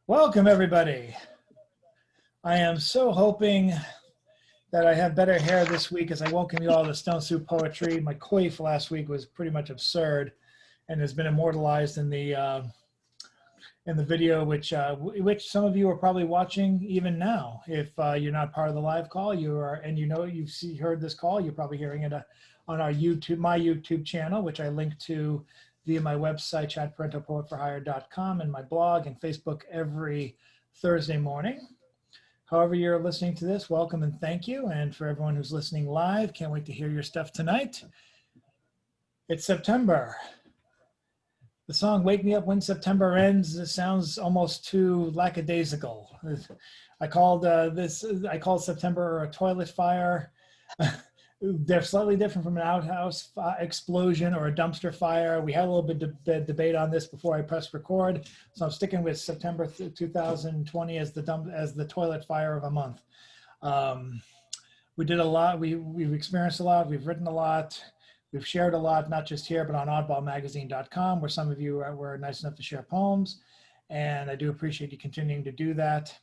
Welcome, everybody. I am so hoping that I have better hair this week as I welcome you all to Stone Soup Poetry. My coif last week was pretty much absurd and has been immortalized in the video, which some of you are probably watching even now. If you're not part of the live call, you are, and you know you've heard this call, you're probably hearing it on our my YouTube channel, which I link to via my website, chatparentalpoetforhire.com, and my blog and Facebook every Thursday morning. However you're listening to this, welcome and thank you. And for everyone who's listening live, can't wait to hear your stuff tonight. It's September. The song "Wake Me Up When September Ends" it sounds almost too lackadaisical. I called September a toilet fire. They're slightly different from an outhouse explosion or a dumpster fire. We had a little bit of debate on this before I pressed record, so I'm sticking with September 2020 as the toilet fire of a month. We did a lot. We've experienced a lot. We've written a lot. We've shared a lot, not just here, but on oddballmagazine.com, where some of you were nice enough to share poems, and I do appreciate you continuing to do that.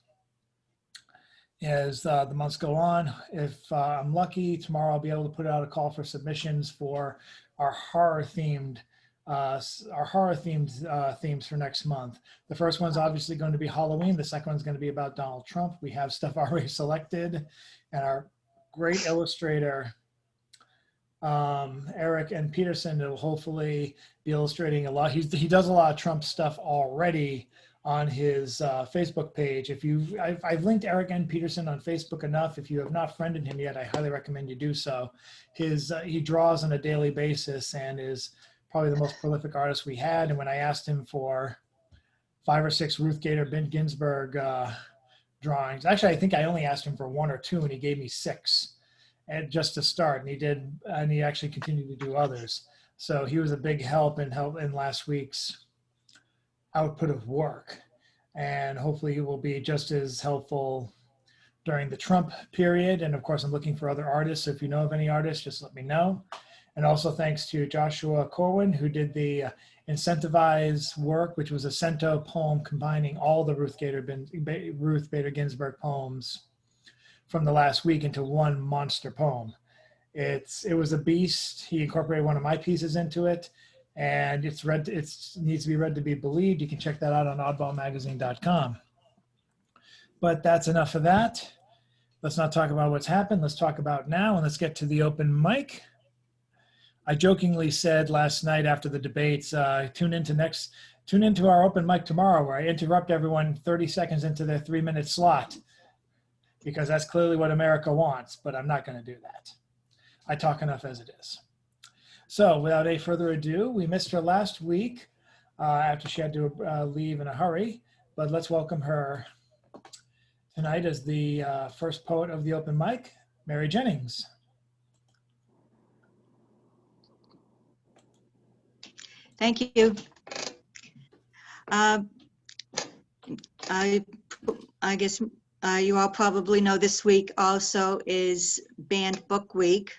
As the months go on, if I'm lucky, tomorrow I'll be able to put out a call for submissions for our horror-themed themes for next month. The first one's obviously going to be Halloween. The second one's going to be about Donald Trump. We have stuff already selected, and our great illustrator, Eric N. Peterson, will hopefully be illustrating a lot. He does a lot of Trump stuff already on his Facebook page. I've linked Eric N. Peterson on Facebook enough. If you have not friended him yet, I highly recommend you do so. He draws on a daily basis and is probably the most prolific artist we had. And when I asked him for 5 or 6 Ruth Bader Ginsburg drawings, actually I think I only asked him for 1 or 2, and he gave me 6, and just to start. And he actually continued to do others. So he was a big help in last week's output of work, and hopefully he will be just as helpful during the Trump period. And of course, I'm looking for other artists. So if you know of any artists, just let me know. And also thanks to Joshua Corwin, who did the Incentivize work, which was a cento poem combining all the Ruth Bader Ginsburg poems from the last week into one monster poem. It was a beast. He incorporated one of my pieces into it, and it needs to be read to be believed. You can check that out on oddballmagazine.com. But that's enough of that. Let's not talk about what's happened. Let's talk about now, and let's get to the open mic. I jokingly said last night after the debates, tune into our open mic tomorrow, where I interrupt everyone 30 seconds into their 3-minute slot, because that's clearly what America wants, but I'm not going to do that. I talk enough as it is. So without any further ado, we missed her last week after she had to leave in a hurry, but let's welcome her tonight as the first poet of the open mic, Mary Jennings. Thank you. I guess you all probably know this week also is Banned Book Week.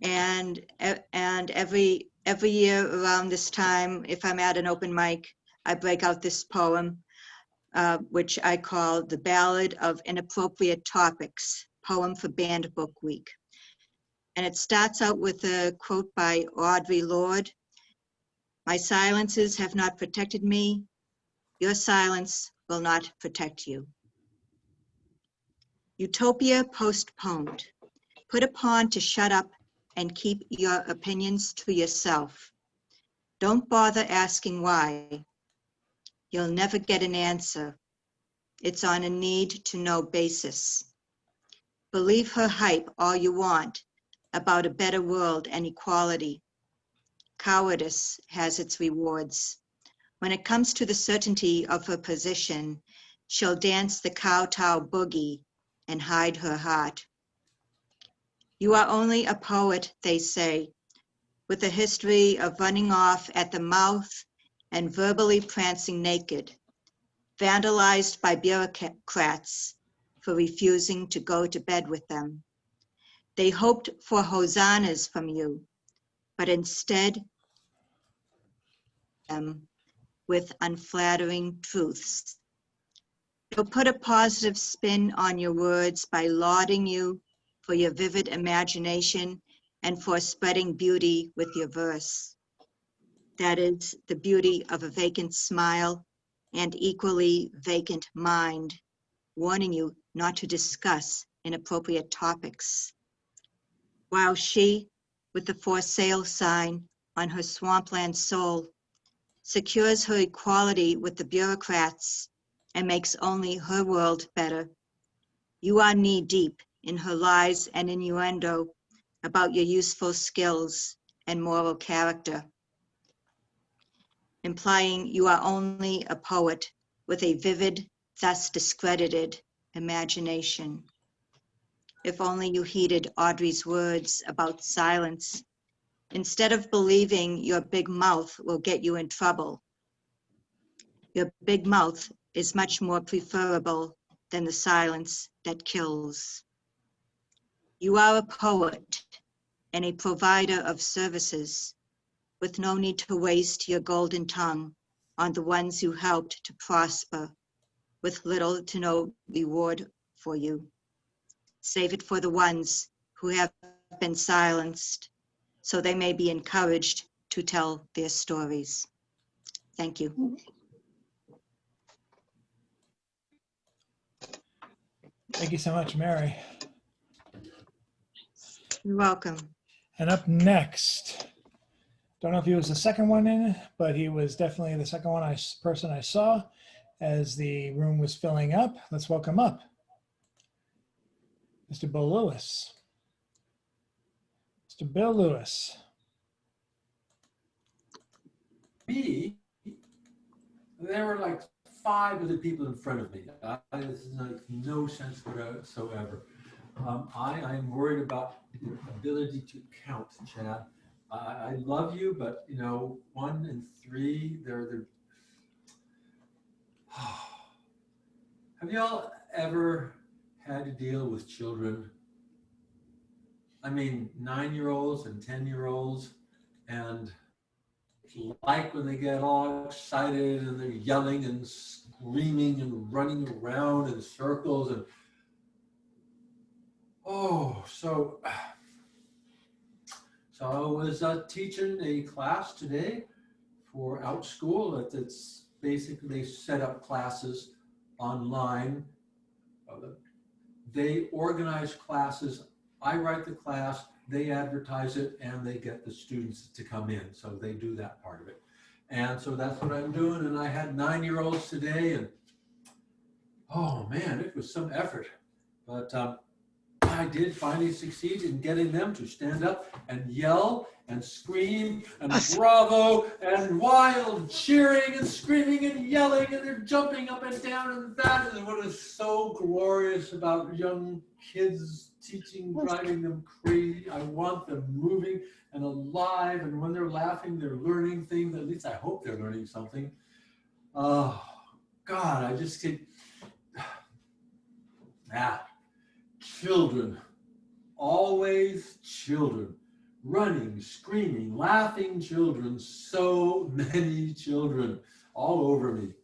And every year around this time, if I'm at an open mic, I break out this poem, which I call the Ballad of Inappropriate Topics, poem for Banned Book Week. And it starts out with a quote by Audre Lorde. "My silences have not protected me. Your silence will not protect you." Utopia postponed, put upon to shut up and keep your opinions to yourself. Don't bother asking why. You'll never get an answer. It's on a need-to-know basis. Believe her hype all you want about a better world and equality. Cowardice has its rewards. When it comes to the certainty of her position, she'll dance the kowtow boogie and hide her heart. You are only a poet, they say, with a history of running off at the mouth and verbally prancing naked, vandalized by bureaucrats for refusing to go to bed with them. They hoped for hosannas from you, but instead with unflattering truths. He'll put a positive spin on your words by lauding you for your vivid imagination and for spreading beauty with your verse. That is the beauty of a vacant smile and equally vacant mind, warning you not to discuss inappropriate topics. While she, with the for sale sign on her swampland soul, secures her equality with the bureaucrats and makes only her world better, you are knee-deep in her lies and innuendo about your useful skills and moral character, implying you are only a poet with a vivid, thus discredited imagination. If only you heeded Audrey's words about silence, instead of believing your big mouth will get you in trouble. Your big mouth is much more preferable than the silence that kills. You are a poet and a provider of services, with no need to waste your golden tongue on the ones you helped to prosper, with little to no reward for you. Save it for the ones who have been silenced, so they may be encouraged to tell their stories. Thank you. Thank you so much, Mary. You're welcome. And up next, don't know if he was the second one in, but he was definitely the second person I saw as the room was filling up. Let's welcome up Mr. Bill Lewis. Mr. Bill Lewis. Me, there were like 5 other people in front of me. This is like no sense whatsoever. I'm worried about the ability to count, Chad. I love you, but you know, 1 and 3, they're Have y'all ever had to deal with children? I mean, 9-year-olds and 10-year-olds, and like when they get all excited and they're yelling and screaming and running around in circles and so I was teaching a class today for OutSchool. It's basically set up classes online. They organize classes. I write the class, they advertise it, and they get the students to come in. So they do that part of it. And so that's what I'm doing. And I had 9-year-olds today, and oh man, it was some effort. But I did finally succeed in getting them to stand up and yell and scream and bravo and wild cheering and screaming and yelling, and they're jumping up and down, and that is what is so glorious about young kids teaching, driving them crazy. I want them moving and alive, and when they're laughing, they're learning things. At least I hope they're learning something. Oh, God, I just get, children, always children, running, screaming, laughing children, so many children all over me,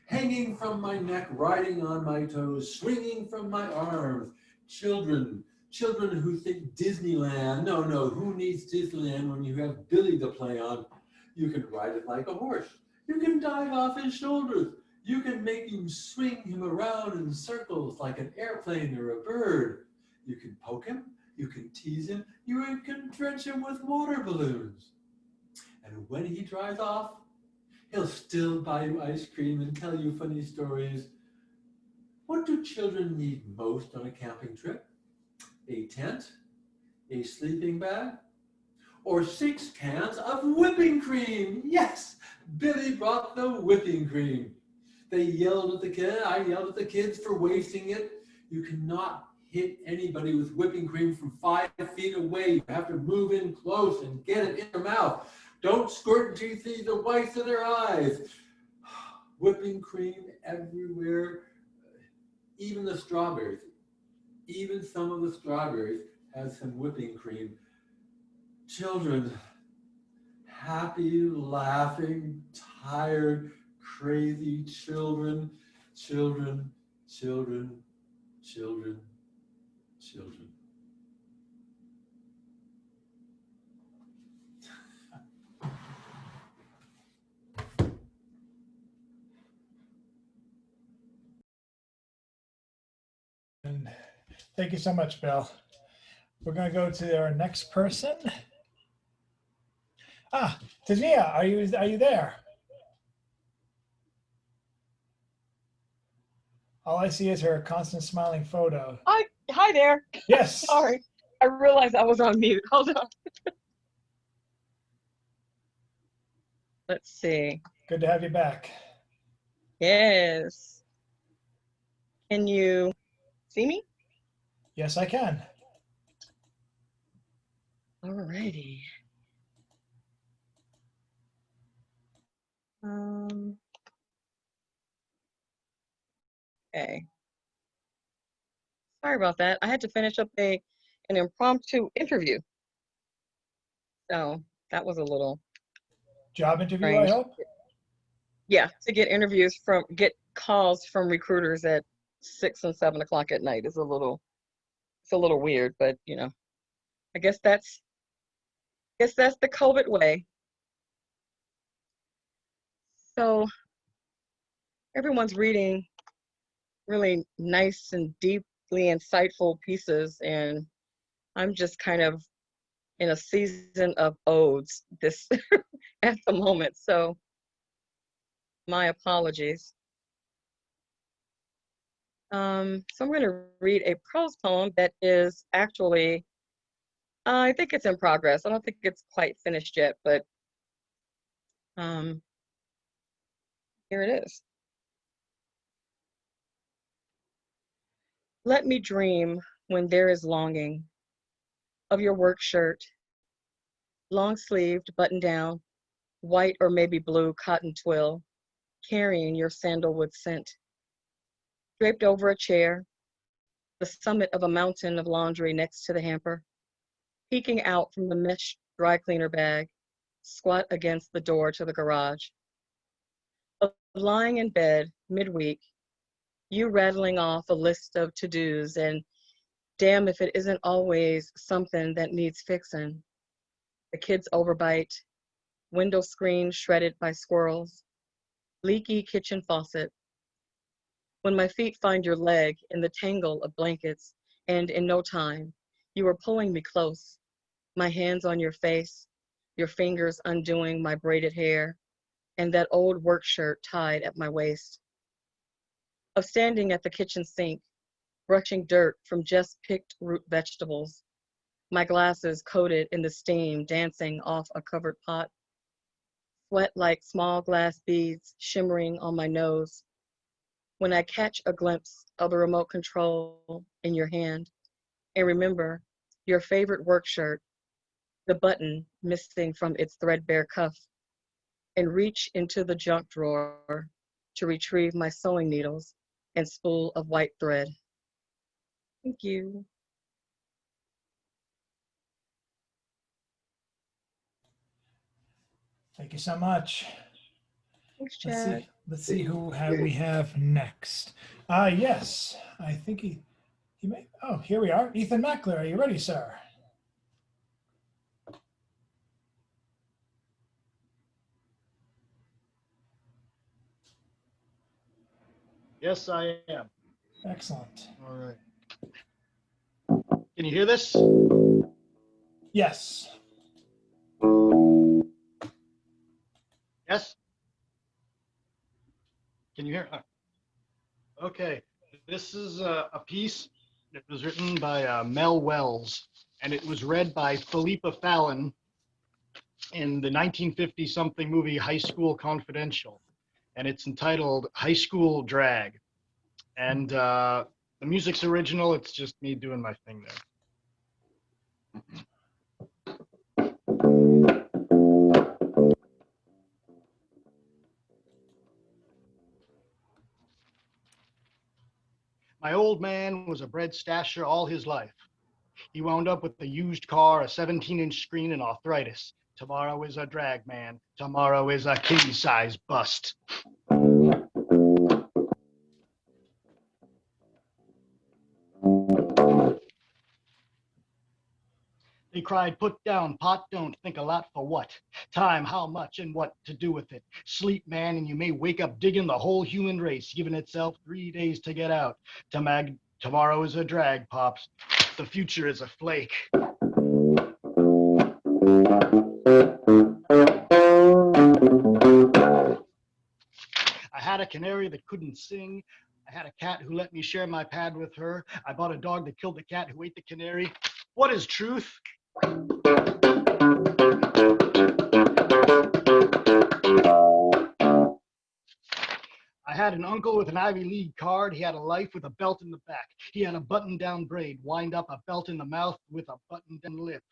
hanging from my neck, riding on my toes, swinging from my arms, children who think Disneyland, no, who needs Disneyland when you have Billy to play on? You can ride it like a horse. You can dive off his shoulders. You can make him swing him around in circles like an airplane or a bird. You can poke him, you can tease him, you can drench him with water balloons. And when he drives off, he'll still buy you ice cream and tell you funny stories. What do children need most on a camping trip? A tent, a sleeping bag, or 6 cans of whipping cream? Yes, Billy brought the whipping cream. They yelled at the kid. I yelled at the kids for wasting it. You cannot hit anybody with whipping cream from 5 feet away. You have to move in close and get it in their mouth. Don't squirt until you see the whites of their eyes. Whipping cream everywhere. Even the strawberries. Even some of the strawberries have some whipping cream. Children, happy, laughing, tired, crazy children, children, children, children. And thank you so much, Bill. We're going to go to our next person. Ah, Tazia, are you there? All I see is her constant smiling photo. Hi there. Yes. Sorry. I realized I was on mute. Hold on. Let's see. Good to have you back. Yes. Can you see me? Yes, I can. Alrighty. Okay. Sorry about that. I had to finish up an impromptu interview. So that was a little Job interview, strange. I hope? Yeah, to get calls from recruiters at 6 and 7 o'clock at night is a little weird, but you know, I guess that's the COVID way. So everyone's reading really nice and deeply insightful pieces, and I'm just kind of in a season of odes this at the moment. So my apologies. So I'm going to read a prose poem that is actually, I think it's in progress. I don't think it's quite finished yet, but here it is. Let me dream when there is longing of your work shirt, long-sleeved, button-down, white or maybe blue cotton twill, carrying your sandalwood scent. Draped over a chair, the summit of a mountain of laundry next to the hamper, peeking out from the mesh dry cleaner bag, squat against the door to the garage. Lying in bed midweek, you rattling off a list of to-dos, and damn if it isn't always something that needs fixing. The kids overbite, window screen shredded by squirrels, leaky kitchen faucet. When my feet find your leg in the tangle of blankets, and in no time, you are pulling me close, my hands on your face, your fingers undoing my braided hair, and that old work shirt tied at my waist. Of standing at the kitchen sink, brushing dirt from just picked root vegetables, my glasses coated in the steam dancing off a covered pot, sweat like small glass beads shimmering on my nose. When I catch a glimpse of the remote control in your hand and remember your favorite work shirt, the button missing from its threadbare cuff, and reach into the junk drawer to retrieve my sewing needles and spool of white thread. Thank you. Thank you so much. Thanks, Chad. Let's see who we have next. Yes, I think he may. Oh, here we are. Ethan Mackler, are you ready, sir? Yes, I am. Excellent. All right. Can you hear this? Yes. Yes? Can you hear? Okay. This is a piece that was written by Mel Wells, and it was read by Philippa Fallon in the 1950-something movie High School Confidential, and it's entitled High School Drag. And the music's original. It's just me doing my thing there. My old man was a bread stasher all his life. He wound up with a used car, a 17-inch screen, and arthritis. Tomorrow is a drag man. Tomorrow is a king-size bust. cried, put down, pot don't, think a lot for what? Time, how much, and what to do with it. Sleep, man, and you may wake up digging the whole human race, giving itself 3 days to get out. Tomorrow is a drag, Pops. The future is a flake. I had a canary that couldn't sing. I had a cat who let me share my pad with her. I bought a dog that killed the cat who ate the canary. What is truth? I had an uncle with an Ivy League card. He had a life with a belt in the back. He had a button-down braid, wind up a belt in the mouth with a button-down lip.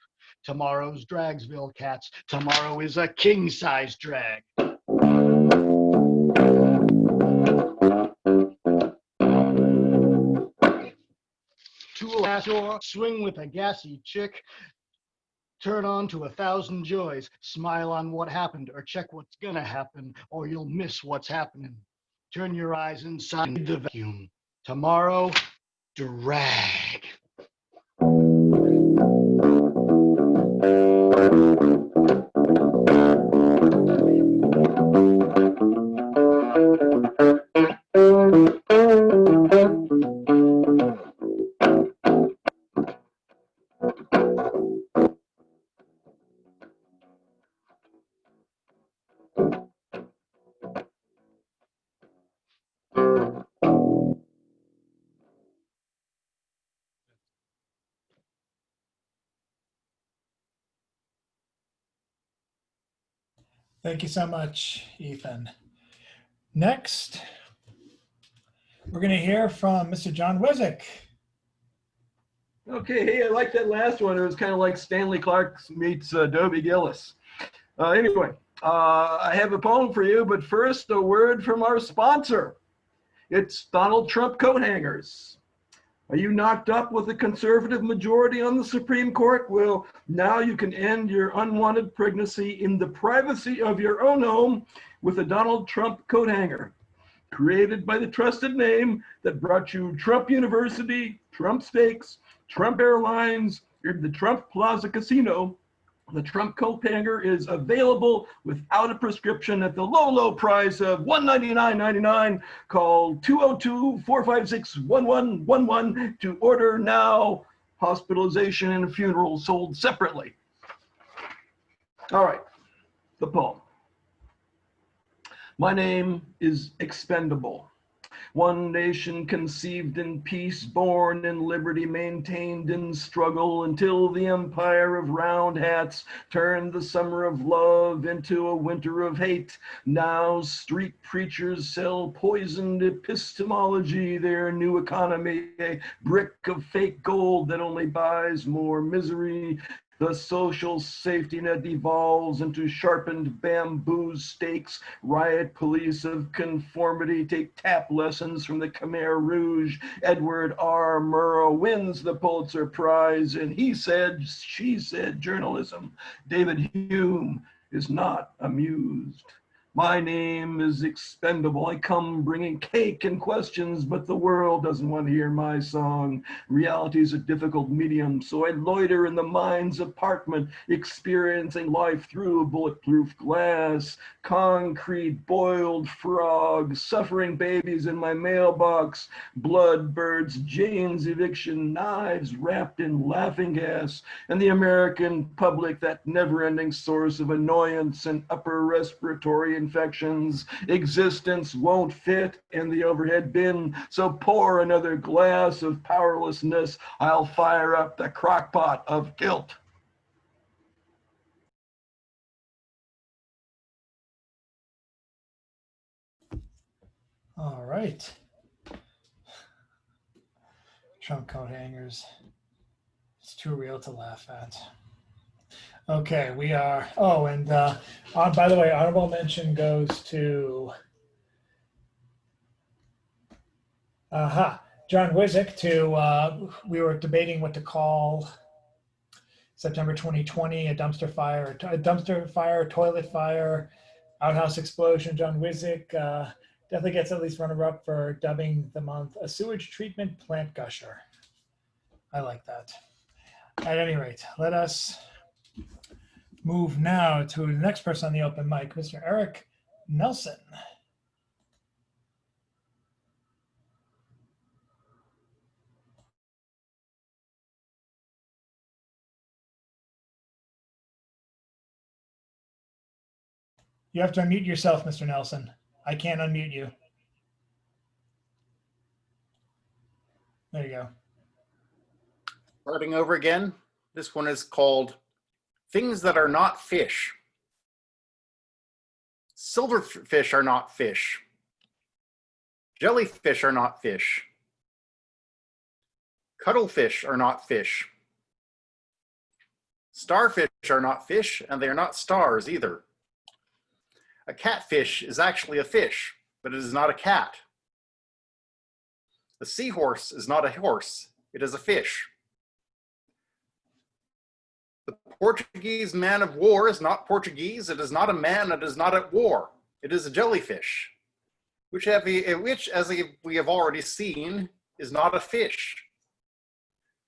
Tomorrow's Dragsville, cats. Tomorrow is a king-size drag. Tool ashore, swing with a gassy chick. Turn on to 1,000 joys. Smile on what happened, or check what's gonna happen, or you'll miss what's happening. Turn your eyes inside the vacuum. Tomorrow, drag. Thank you so much, Ethan. Next, we're going to hear from Mr. John Wizik. Okay, hey, I like that last one. It was kind of like Stanley Clark meets Dobie Gillis. Anyway, I have a poem for you, but first a word from our sponsor. It's Donald Trump coat hangers. Are you knocked up with a conservative majority on the Supreme Court? Well, now you can end your unwanted pregnancy in the privacy of your own home with a Donald Trump coat hanger. Created by the trusted name that brought you Trump University, Trump Steaks, Trump Airlines, the Trump Plaza Casino. The Trump coat hanger is available without a prescription at the low, low price of $199.99. Call 202-456-1111 to order now. Hospitalization and funeral sold separately. All right, the poem. My name is expendable. One nation conceived in peace, born in liberty, maintained in struggle until the empire of round hats turned the summer of love into a winter of hate. Now street preachers sell poisoned epistemology, their new economy, a brick of fake gold that only buys more misery. The social safety net devolves into sharpened bamboo stakes. Riot police of conformity take tap lessons from the Khmer Rouge. Edward R. Murrow wins the Pulitzer Prize, and he said, she said journalism. David Hume is not amused. My name is expendable. I come bringing cake and questions, but the world doesn't want to hear my song. Reality is a difficult medium, so I loiter in the mind's apartment, experiencing life through bulletproof glass, concrete boiled frogs, suffering babies in my mailbox, blood birds, Jane's eviction, knives wrapped in laughing gas, and the American public, that never-ending source of annoyance and upper respiratory infections. Existence won't fit in the overhead bin, so pour another glass of powerlessness. I'll fire up the crockpot of guilt. All right. Trump coat hangers. It's too real to laugh at. Okay, we are. Oh, and by the way, honorable mention goes to John Wizik. We were debating what to call September 2020, a dumpster fire, toilet fire, outhouse explosion. John Wizik definitely gets at least runner-up for dubbing the month a sewage treatment plant gusher. I like that. At any rate, let us move now to the next person on the open mic, Mr. Eric Nelson. You have to unmute yourself, Mr. Nelson. I can't unmute you. There you go. Starting over again. This one is called Things That Are Not Fish. Silverfish are not fish. Jellyfish are not fish. Cuttlefish are not fish. Starfish are not fish, and they are not stars either. A catfish is actually a fish, but it is not a cat. A seahorse is not a horse, it is a fish. The Portuguese man of war is not Portuguese, it is not a man, it is not at war. It is a jellyfish, which as we have already seen, is not a fish.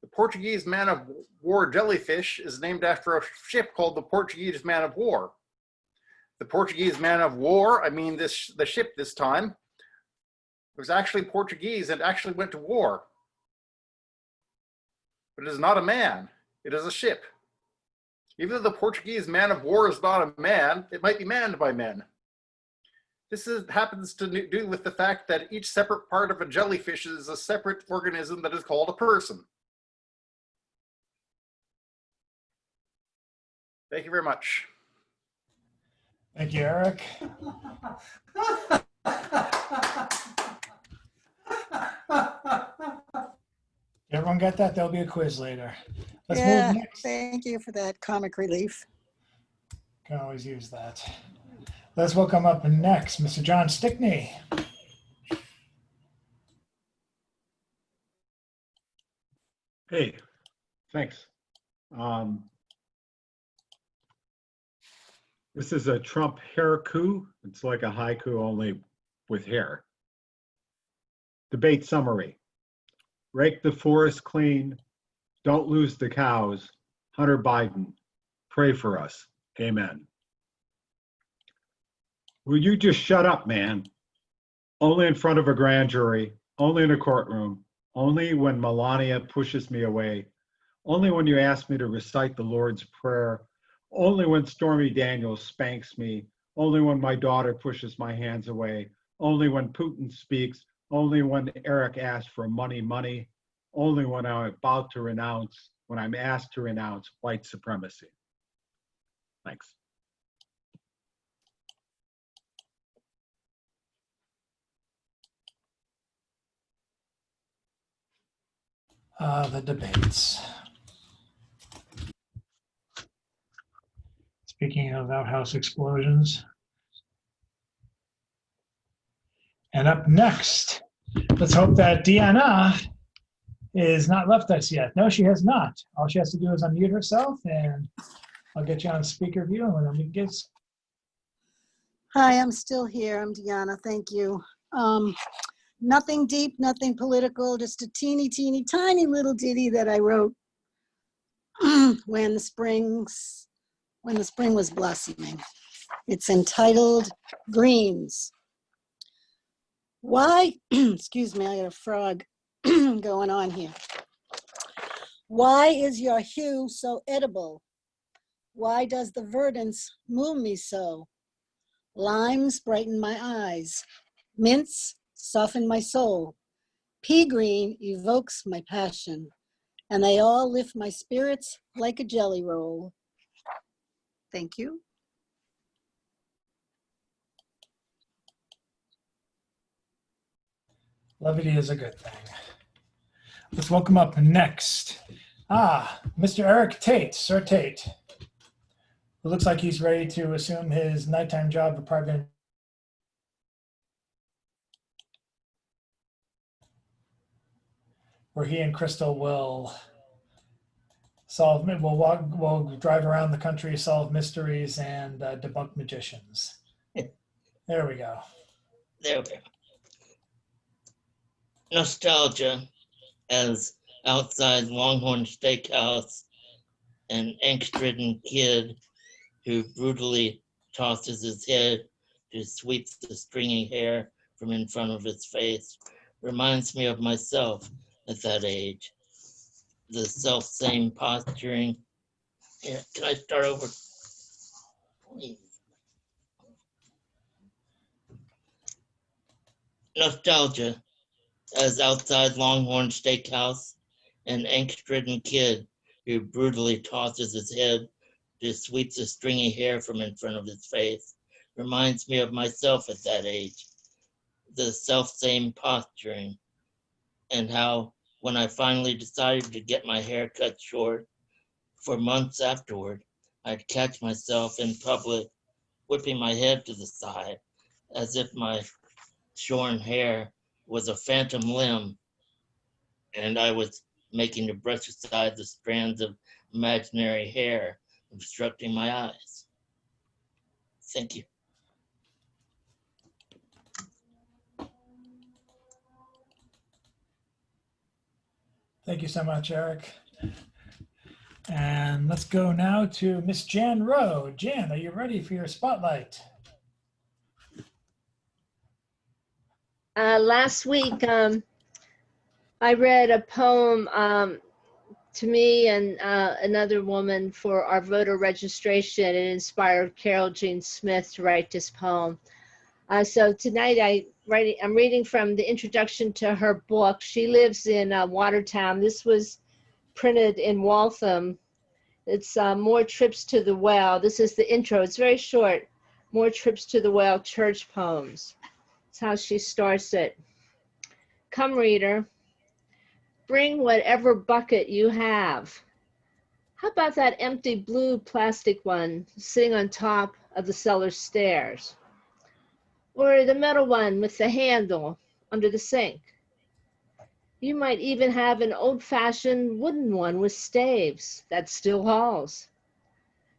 The Portuguese man of war jellyfish is named after a ship called the Portuguese Man of War. The Portuguese Man of War, the ship this time, was actually Portuguese and actually went to war. But it is not a man, it is a ship. Even though the Portuguese Man of War is not a man, it might be manned by men. This happens to do with the fact that each separate part of a jellyfish is a separate organism that is called a person. Thank you very much. Thank you, Eric. Everyone got that? There'll be a quiz later. Let's move next. Thank you for that comic relief. Can always use that. Let's welcome up next, Mr. John Stickney. Hey, thanks. This is a Trump haiku. It's like a haiku only with hair. Debate summary. Rake the forest clean. Don't lose the cows. Hunter Biden, pray for us. Amen. Will you just shut up, man? Only in front of a grand jury, only in a courtroom, only when Melania pushes me away, only when you ask me to recite the Lord's Prayer, only when Stormy Daniels spanks me, only when my daughter pushes my hands away, only when Putin speaks, only when Eric asks for money, only when I'm about to renounce, when I'm asked to renounce white supremacy. Thanks. The debates. Speaking of outhouse explosions. And up next, let's hope that Deanna is not left us yet. No, she has not. All she has to do is unmute herself, and I'll get you on speaker view. And then we get. Hi, I'm still here. I'm Deanna. Thank you. Nothing deep, nothing political, just a teeny, tiny little ditty that I wrote when the spring was blossoming. It's entitled Greens. Why, excuse me, I got a frog going on here. Why is your hue so edible? Why does the verdance move me so? Limes brighten my eyes. Mints soften my soul. Pea green evokes my passion. And they all lift my spirits like a jelly roll. Thank you. Levity is a good thing. Let's welcome up next. Mr. Eric Tate, Sir Tate. It looks like he's ready to assume his nighttime job of private. Where he and Crystal will we'll drive around the country, solve mysteries, and debunk magicians. There we go. There we go. Nostalgia, as outside Longhorn Steakhouse an angst-ridden kid who brutally tosses his head to sweep the stringy hair from in front of his face reminds me of myself at that age. The self-same posturing. Yeah, can I start over? Please. Nostalgia, as outside Longhorn Steakhouse, an angst-ridden kid who brutally tosses his head to sweep the stringy hair from in front of his face reminds me of myself at that age. The self-same posturing, and how when I finally decided to get my hair cut short, for months afterward, I'd catch myself in public whipping my head to the side as if my shorn hair was a phantom limb and I was making to brush aside the strands of imaginary hair obstructing my eyes. Thank you. Thank you so much, Eric. And let's go now to Miss Jan Rowe. Jan, are you ready for your spotlight? Last week, I read a poem to me and another woman for our voter registration. It inspired Carol Jean Smith to write this poem. So tonight I'm reading from the introduction to her book. She lives in Watertown. This was printed in Waltham. It's More Trips to the Well. This is the intro. It's very short. More Trips to the Well church poems. That's how she starts it. Come, reader, bring whatever bucket you have. How about that empty blue plastic one sitting on top of the cellar stairs? Or the metal one with the handle under the sink? You might even have an old-fashioned wooden one with staves that still hauls.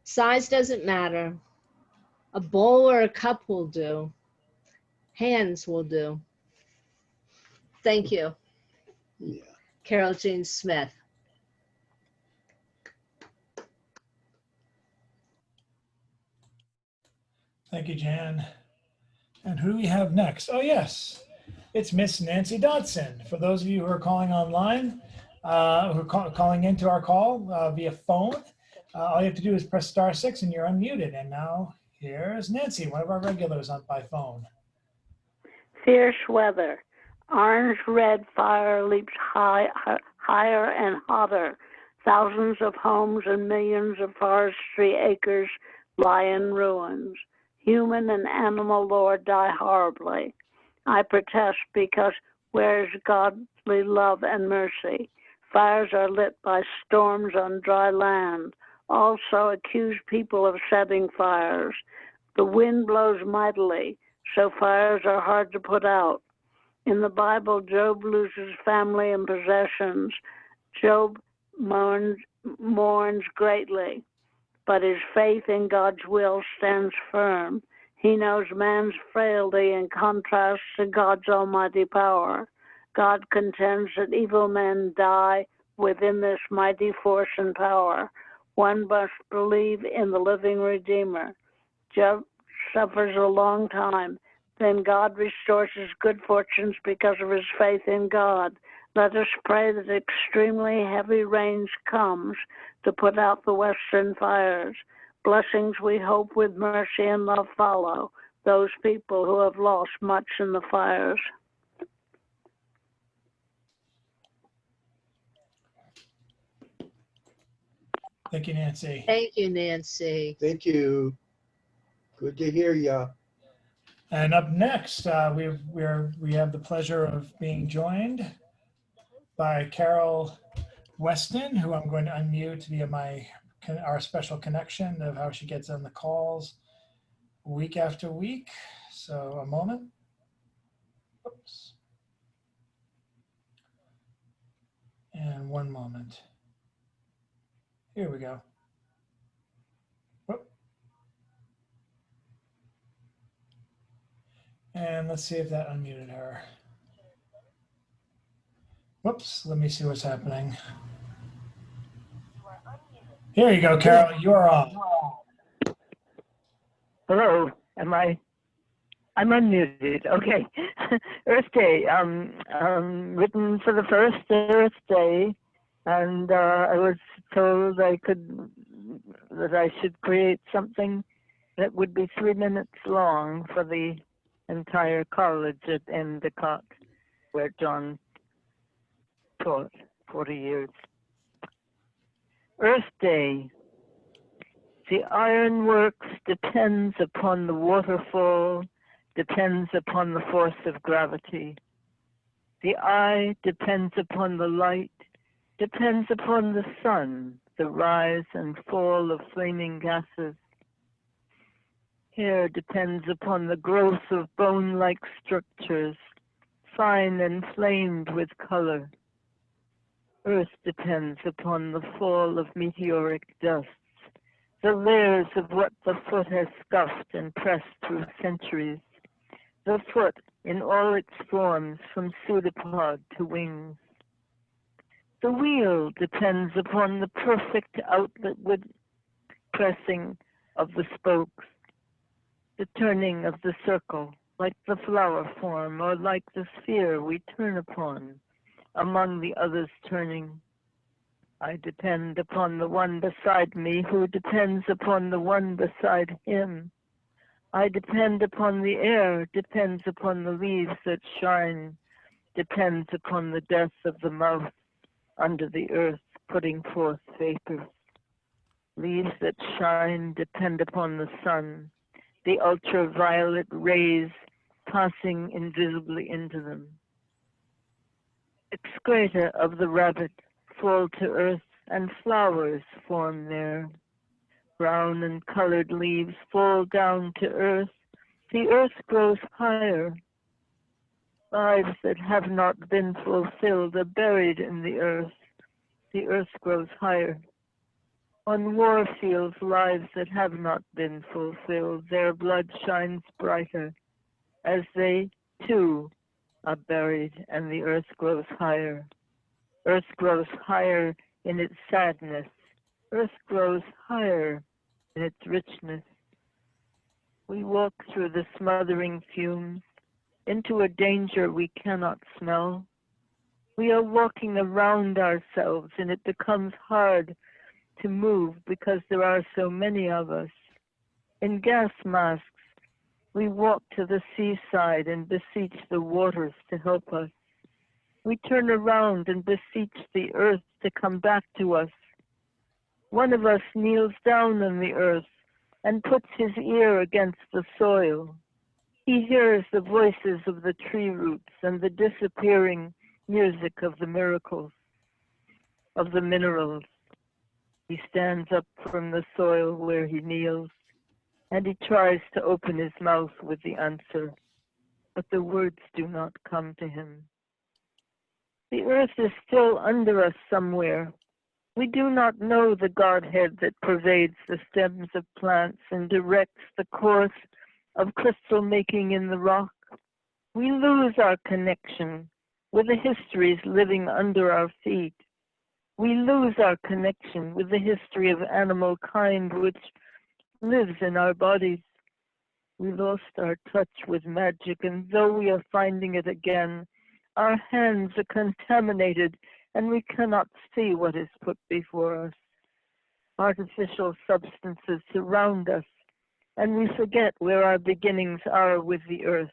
Size doesn't matter. A bowl or a cup will do. Hands will do. Thank you. Yeah. Carol Jean Smith. Thank you, Jan. And who do we have next? Oh, yes, it's Miss Nancy Dodson. For those of you who are calling online, who are calling into our call via phone, all you have to do is press *6 and you're unmuted. And now here's Nancy, one of our regulars on by phone. Fierce weather. Orange-red fire leaps higher and hotter. Thousands of homes and millions of forestry acres lie in ruins. Human and animal lore die horribly. I protest because where is godly love and mercy? Fires are lit by storms on dry land. Also accuse people of setting fires. The wind blows mightily, so fires are hard to put out. In the Bible, Job loses family and possessions. Job mourns greatly, but his faith in God's will stands firm. He knows man's frailty in contrast to God's almighty power. God contends that evil men die within this mighty force and power. One must believe in the living Redeemer. Job suffers a long time. Then God restores his good fortunes because of his faith in God. Let us pray that extremely heavy rains comes to put out the western fires. Blessings we hope with mercy and love follow those people who have lost much in the fires. Thank you, Nancy. Thank you, Nancy. Thank you. Good to hear ya. And up next, we have the pleasure of being joined by Carol Weston, who I'm going to unmute via our special connection of how she gets on the calls week after week. So a moment. Oops. And one moment. Here we go. Whoop. And let's see if that unmuted her. Whoops, let me see what's happening. Here you go, Carol. You're on. Hello, I'm unmuted. Okay. Earth Day, written for the first Earth Day, and I was told that I should create something that would be 3 minutes long for the entire college at Endicott, where John taught 40 years. Earth Day. The ironworks depends upon the waterfall, depends upon the force of gravity. The eye depends upon the light, depends upon the sun, the rise and fall of flaming gases. Hair depends upon the growth of bone-like structures, fine and flamed with color. Earth depends upon the fall of meteoric dust, the layers of what the foot has scuffed and pressed through centuries. The foot in all its forms, from pseudopod to wings. The wheel depends upon the perfect outward pressing of the spokes, the turning of the circle, like the flower form or like the sphere we turn upon, among the others turning. I depend upon the one beside me who depends upon the one beside him. I depend upon the air, depends upon the leaves that shine, depends upon the death of the mouth under the earth, putting forth vapors. Leaves that shine depend upon the sun, the ultraviolet rays passing invisibly into them. Excreta of the rabbit fall to earth, and flowers form there. Brown and colored leaves fall down to earth. The earth grows higher. Lives that have not been fulfilled are buried in the earth. The earth grows higher. On war fields, lives that have not been fulfilled, their blood shines brighter, as they, too, are buried, and the earth grows higher. Earth grows higher in its sadness. Earth grows higher in its richness. We walk through the smothering fumes into a danger we cannot smell. We are walking around ourselves, and it becomes hard to move because there are so many of us. In gas masks, we walk to the seaside and beseech the waters to help us. We turn around and beseech the earth to come back to us. One of us kneels down on the earth and puts his ear against the soil. He hears the voices of the tree roots and the disappearing music of the miracles, of the minerals. He stands up from the soil where he kneels, and he tries to open his mouth with the answer, but the words do not come to him. The earth is still under us somewhere. We do not know the Godhead that pervades the stems of plants and directs the course of crystal making in the rock. We lose our connection with the histories living under our feet. We lose our connection with the history of animal kind which lives in our bodies. We lost our touch with magic, and though we are finding it again, our hands are contaminated and we cannot see what is put before us. Artificial substances surround us, and we forget where our beginnings are with the earth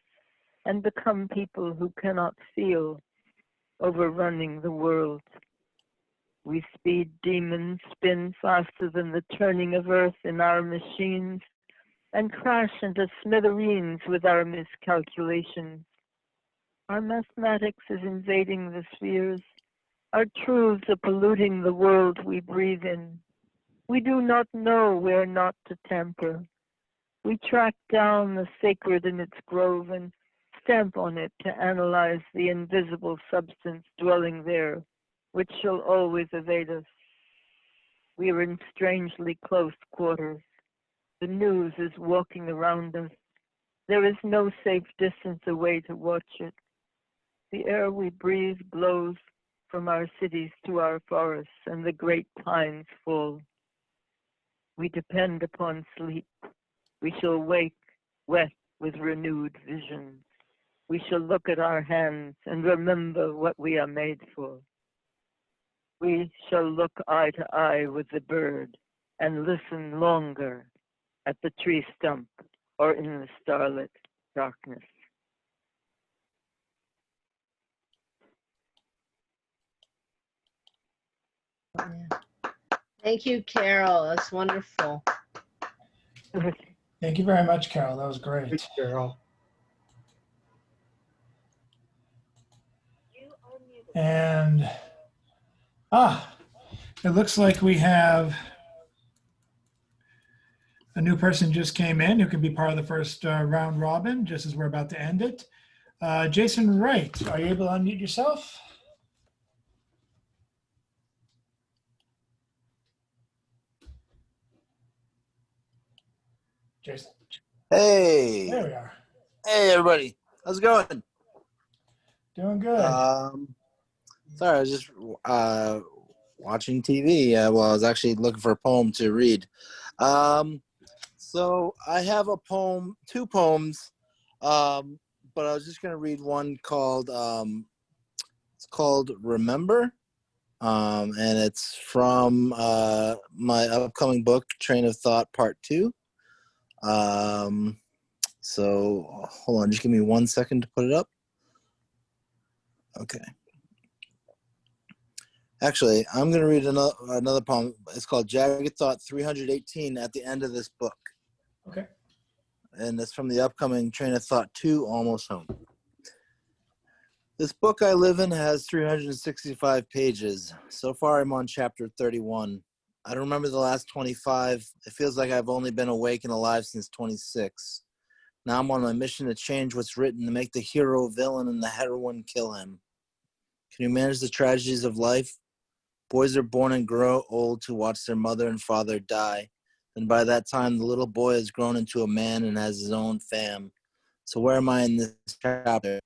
and become people who cannot feel, overrunning the world. We speed demons, spin faster than the turning of earth in our machines, and crash into smithereens with our miscalculations. Our mathematics is invading the spheres. Our truths are polluting the world we breathe in. We do not know where not to tamper. We track down the sacred in its grove and stamp on it to analyze the invisible substance dwelling there, which shall always evade us. We are in strangely close quarters. The news is walking around us. There is no safe distance away to watch it. The air we breathe blows from our cities to our forests, and the great pines fall. We depend upon sleep. We shall wake wet with renewed visions. We shall look at our hands and remember what we are made for. We shall look eye to eye with the bird and listen longer at the tree stump or in the starlit darkness. Thank you, Carol. That's wonderful. Thank you very much, Carol. That was great. Thanks, Carol. And it looks like we have a new person just came in who can be part of the first round robin, just as we're about to end it. Jason Wright, are you able to unmute yourself? Jason? Hey. There we are. Hey, everybody. How's it going? Doing good. Sorry, I was just watching TV. Well, I was actually looking for a poem to read. So I have a poem, two poems, but I was just going to read one called, it's called Remember, and it's from my upcoming book, Train of Thought Part 2. So hold on, just give me 1 second to put it up. Okay. Actually, I'm going to read another poem. It's called Jagged Thought 318 at the end of this book. Okay. And it's from the upcoming Train of Thought 2, Almost Home. This book I live in has 365 pages. So far, I'm on chapter 31. I don't remember the last 25. It feels like I've only been awake and alive since 26. Now I'm on a mission to change what's written, to make the hero villain and the heroine kill him. Can you manage the tragedies of life? Boys are born and grow old to watch their mother and father die. And by that time, the little boy has grown into a man and has his own fam. So where am I in this chapter?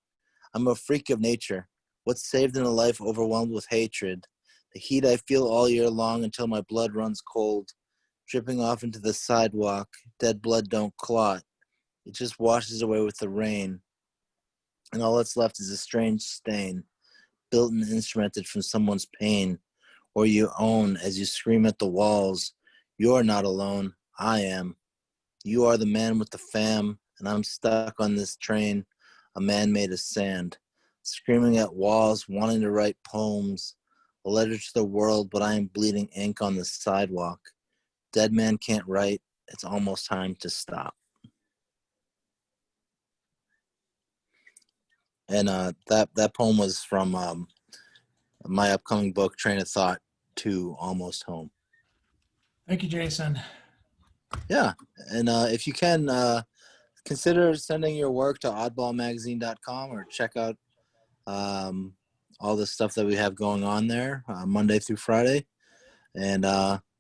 I'm a freak of nature. What's saved in a life overwhelmed with hatred? The heat I feel all year long until my blood runs cold, dripping off into the sidewalk. Dead blood don't clot. It just washes away with the rain. And all that's left is a strange stain, built and instrumented from someone's pain, or you own as you scream at the walls. You're not alone. I am. You are the man with the fam, and I'm stuck on this train, a man made of sand, screaming at walls, wanting to write poems, a letter to the world, but I am bleeding ink on the sidewalk. Dead man can't write. It's almost time to stop. And that poem was from my upcoming book, Train of Thought 2, Almost Home. Thank you, Jason. Yeah, and if you can, consider sending your work to oddballmagazine.com or check out all the stuff that we have going on there Monday through Friday. And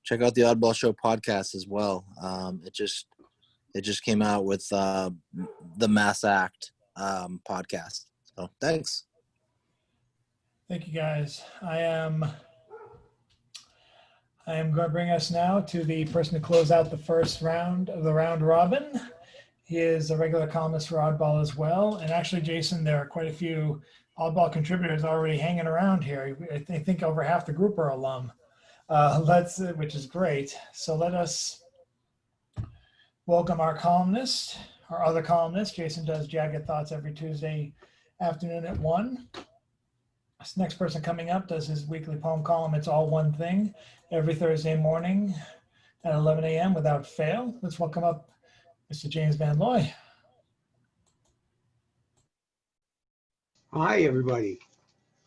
check out the Oddball Show podcast as well. It just came out with the Mass Act podcast. So thanks. Thank you, guys. I am going to bring us now to the person to close out the first round of the round robin. He is a regular columnist for Oddball as well. And actually, Jason, there are quite a few Oddball contributors already hanging around here. I think over half the group are alum, which is great. So let us welcome our columnist, our other columnist. Jason does Jagged Thoughts every Tuesday afternoon at 1. This next person coming up does his weekly poem column, It's All One Thing, every Thursday morning at 11 a.m. without fail. Let's welcome up Mr. James Van Looy. Hi, everybody.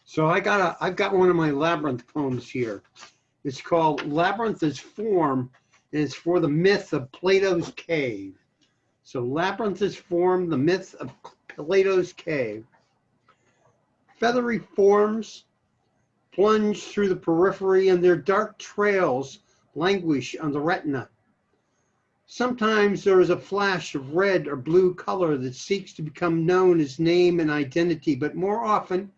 So I've got one of my Labyrinth poems here. It's called Labyrinth is Form, and it's for the myth of Plato's Cave. So Labyrinth is Form, the myth of Plato's Cave. Feathery forms plunge through the periphery, and their dark trails languish on the retina. Sometimes there is a flash of red or blue color that seeks to become known as name and identity, but more often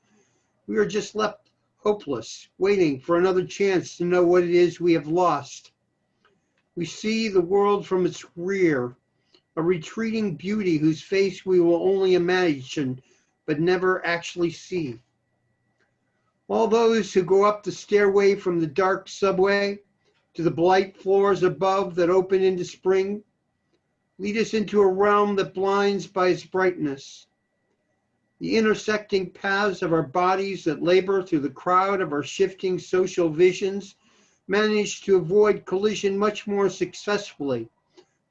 we are just left hopeless, waiting for another chance to know what it is we have lost. We see the world from its rear, a retreating beauty whose face we will only imagine but never actually see. All those who go up the stairway from the dark subway to the bright floors above that open into spring lead us into a realm that blinds by its brightness. The intersecting paths of our bodies that labor through the crowd of our shifting social visions manage to avoid collision much more successfully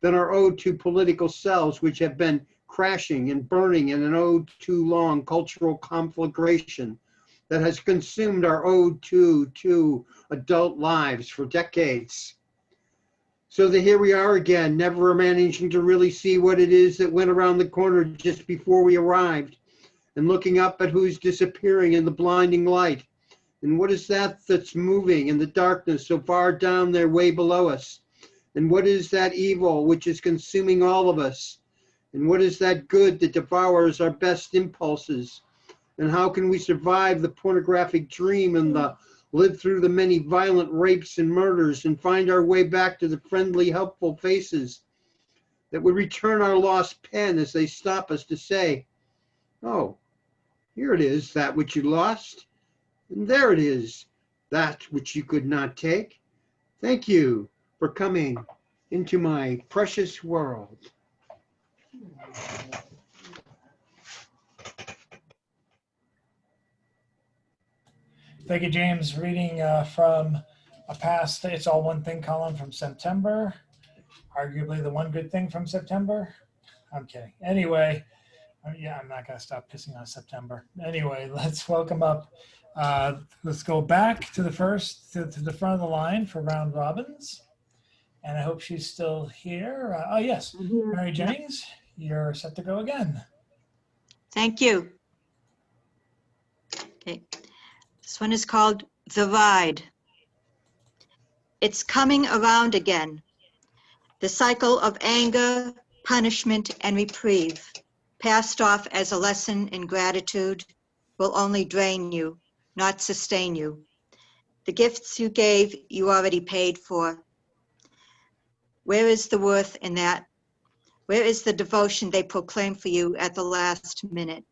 than our ode to political selves, which have been crashing and burning in an ode too long cultural conflagration that has consumed our ode to adult lives for decades. So that here we are again, never managing to really see what it is that went around the corner just before we arrived, and looking up at who's disappearing in the blinding light. And what is that that's moving in the darkness so far down there way below us? And what is that evil which is consuming all of us? And what is that good that devours our best impulses? And how can we survive the pornographic dream and live through the many violent rapes and murders and find our way back to the friendly, helpful faces that would return our lost pen as they stop us to say, oh, here it is, that which you lost. And there it is, that which you could not take. Thank you for coming into my precious world. Thank you, James. Reading from a past It's All One Thing column from September. Arguably the one good thing from September. I'm kidding. Anyway, yeah, I'm not going to stop pissing on September. Anyway, let's welcome up. Let's go back to the to the front of the line for round robins. And I hope she's still here. Oh, yes. Mary Jennings, you're set to go again. Thank you. Okay. This one is called The Ride. It's coming around again. The cycle of anger, punishment, and reprieve, passed off as a lesson in gratitude, will only drain you, not sustain you. The gifts you gave, you already paid for. Where is the worth in that? Where is the devotion they proclaim for you at the last minute?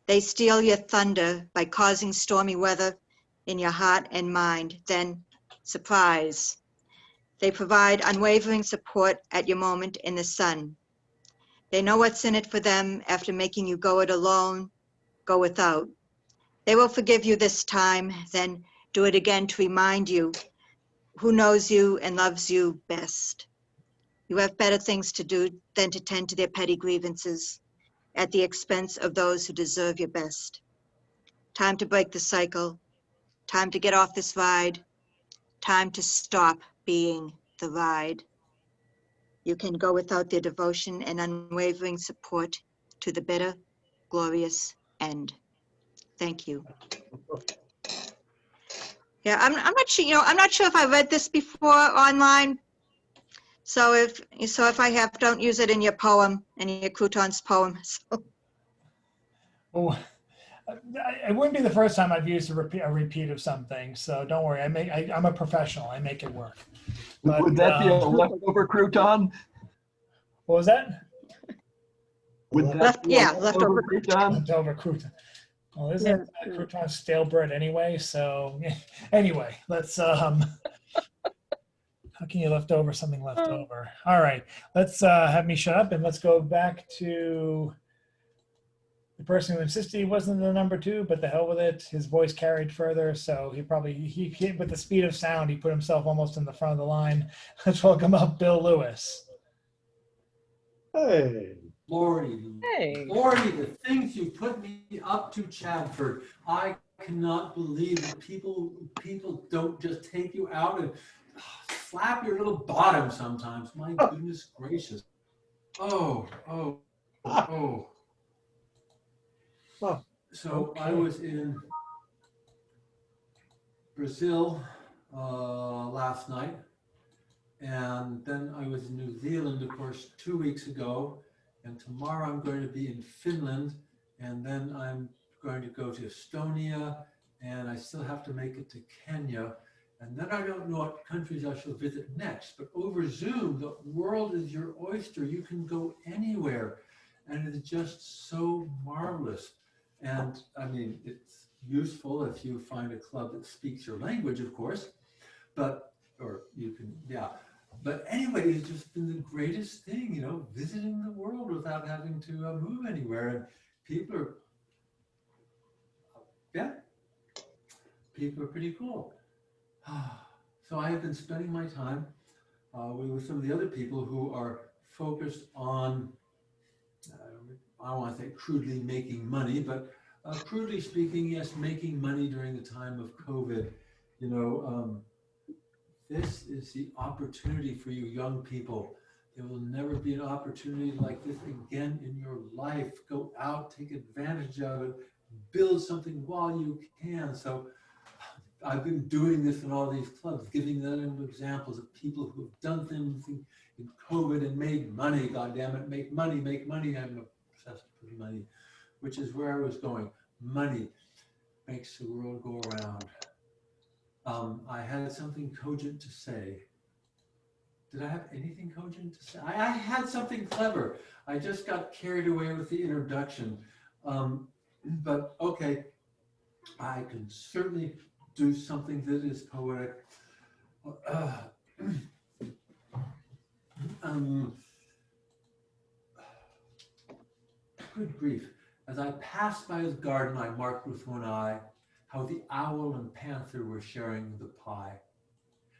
They steal your thunder by causing stormy weather in your heart and mind. Then, surprise. They provide unwavering support at your moment in the sun. They know what's in it for them after making you go it alone, go without. They will forgive you this time, then do it again to remind you who knows you and loves you best. You have better things to do than to tend to their petty grievances at the expense of those who deserve your best. Time to break the cycle. Time to get off this ride. Time to stop being the ride. You can go without their devotion and unwavering support to the bitter, glorious end. Thank you. Yeah, I'm not sure. I'm not sure if I read this before online. So if I have, don't use it in your poem, in your croutons poem. So. Oh, it wouldn't be the first time I've used a repeat of something. So don't worry. I'm a professional. I make it work. But, would that be a leftover crouton? What was that? Would that be a leftover crouton? Leftover crouton. Well, isn't crouton stale bread anyway? So anyway, let's how can you left over something left over? All right, let's have me shut up and let's go back to the person who insisted he wasn't the number two, but the hell with it. His voice carried further, so he hit with the speed of sound. He put himself almost in the front of the line. Let's welcome up Bill Lewis. Hey. Lordy, Hey. Lordy, the things you put me up to, Chadford. I cannot believe that people don't just take you out and slap your little bottom sometimes. My goodness gracious. Oh. So I was in Brazil last night, and then I was in New Zealand, of course, 2 weeks ago, and tomorrow I'm going to be in Finland, and then I'm going to go to Estonia, and I still have to make it to Kenya, And then I don't know what countries I shall visit next, but over Zoom, the world is your oyster. You can go anywhere, and it's just so marvelous. And I mean, it's useful if you find a club that speaks your language, of course, but, or you can, yeah. But anyway, it's just been the greatest thing, you know, visiting the world without having to move anywhere. And people are, yeah, people are pretty cool. So I have been spending my time with some of the other people who are focused on, I don't want to say crudely making money, but crudely speaking, yes, making money during the time of COVID. You know, this is the opportunity for you young people. There will never be an opportunity like this again in your life. Go out, take advantage of it, build something while you can. So I've been doing this in all these clubs, giving them examples of people who have done things in COVID and made money. God damn it, make money, make money. I'm obsessed with money, which is where I was going. Money makes the world go around. I had something cogent to say. Did I have anything cogent to say? I had something clever. I just got carried away with the introduction. But okay, I can certainly do something that is poetic. Good grief. As I passed by his garden, I marked with one eye how the owl and panther were sharing the pie.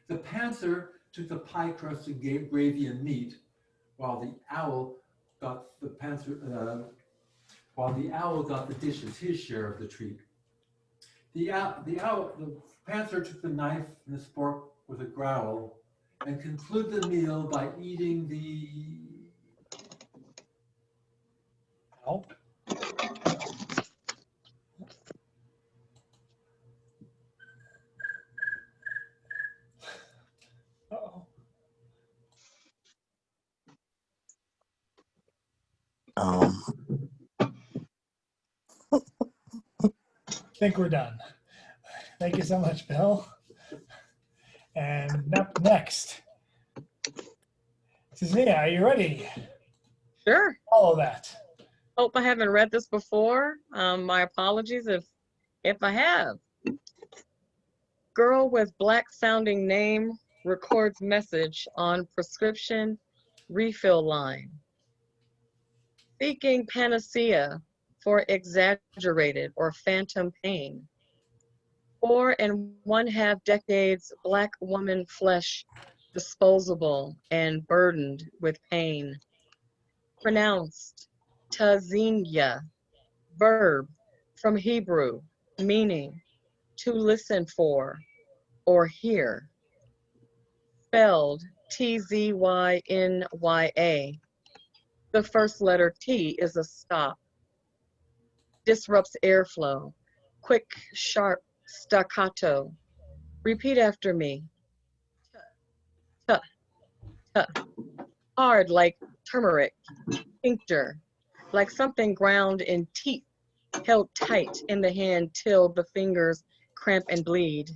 The panther took the pie crust and gave gravy and meat, while the owl got the dishes, his share of the treat. The panther took the knife and the fork with a growl and concluded the meal by eating the Owl. Uh-oh. I think we're done. Thank you so much, Bill. And up next, Susanna, are you ready? Sure. Follow that. Hope I haven't read this before. My apologies if I have. Girl with black sounding name records message on prescription refill line. Seeking panacea for exaggerated or phantom pain. 4.5 decades, Black woman flesh disposable and burdened with pain. Pronounced tazinya, verb from Hebrew, meaning to listen for or hear. Spelled T-Z-Y-N-Y-A. The first letter T is a stop. Disrupts airflow. Quick, sharp, staccato. Repeat after me. T, t. Hard like turmeric. Tincture. Like something ground in teeth. Held tight in the hand till the fingers cramp and bleed.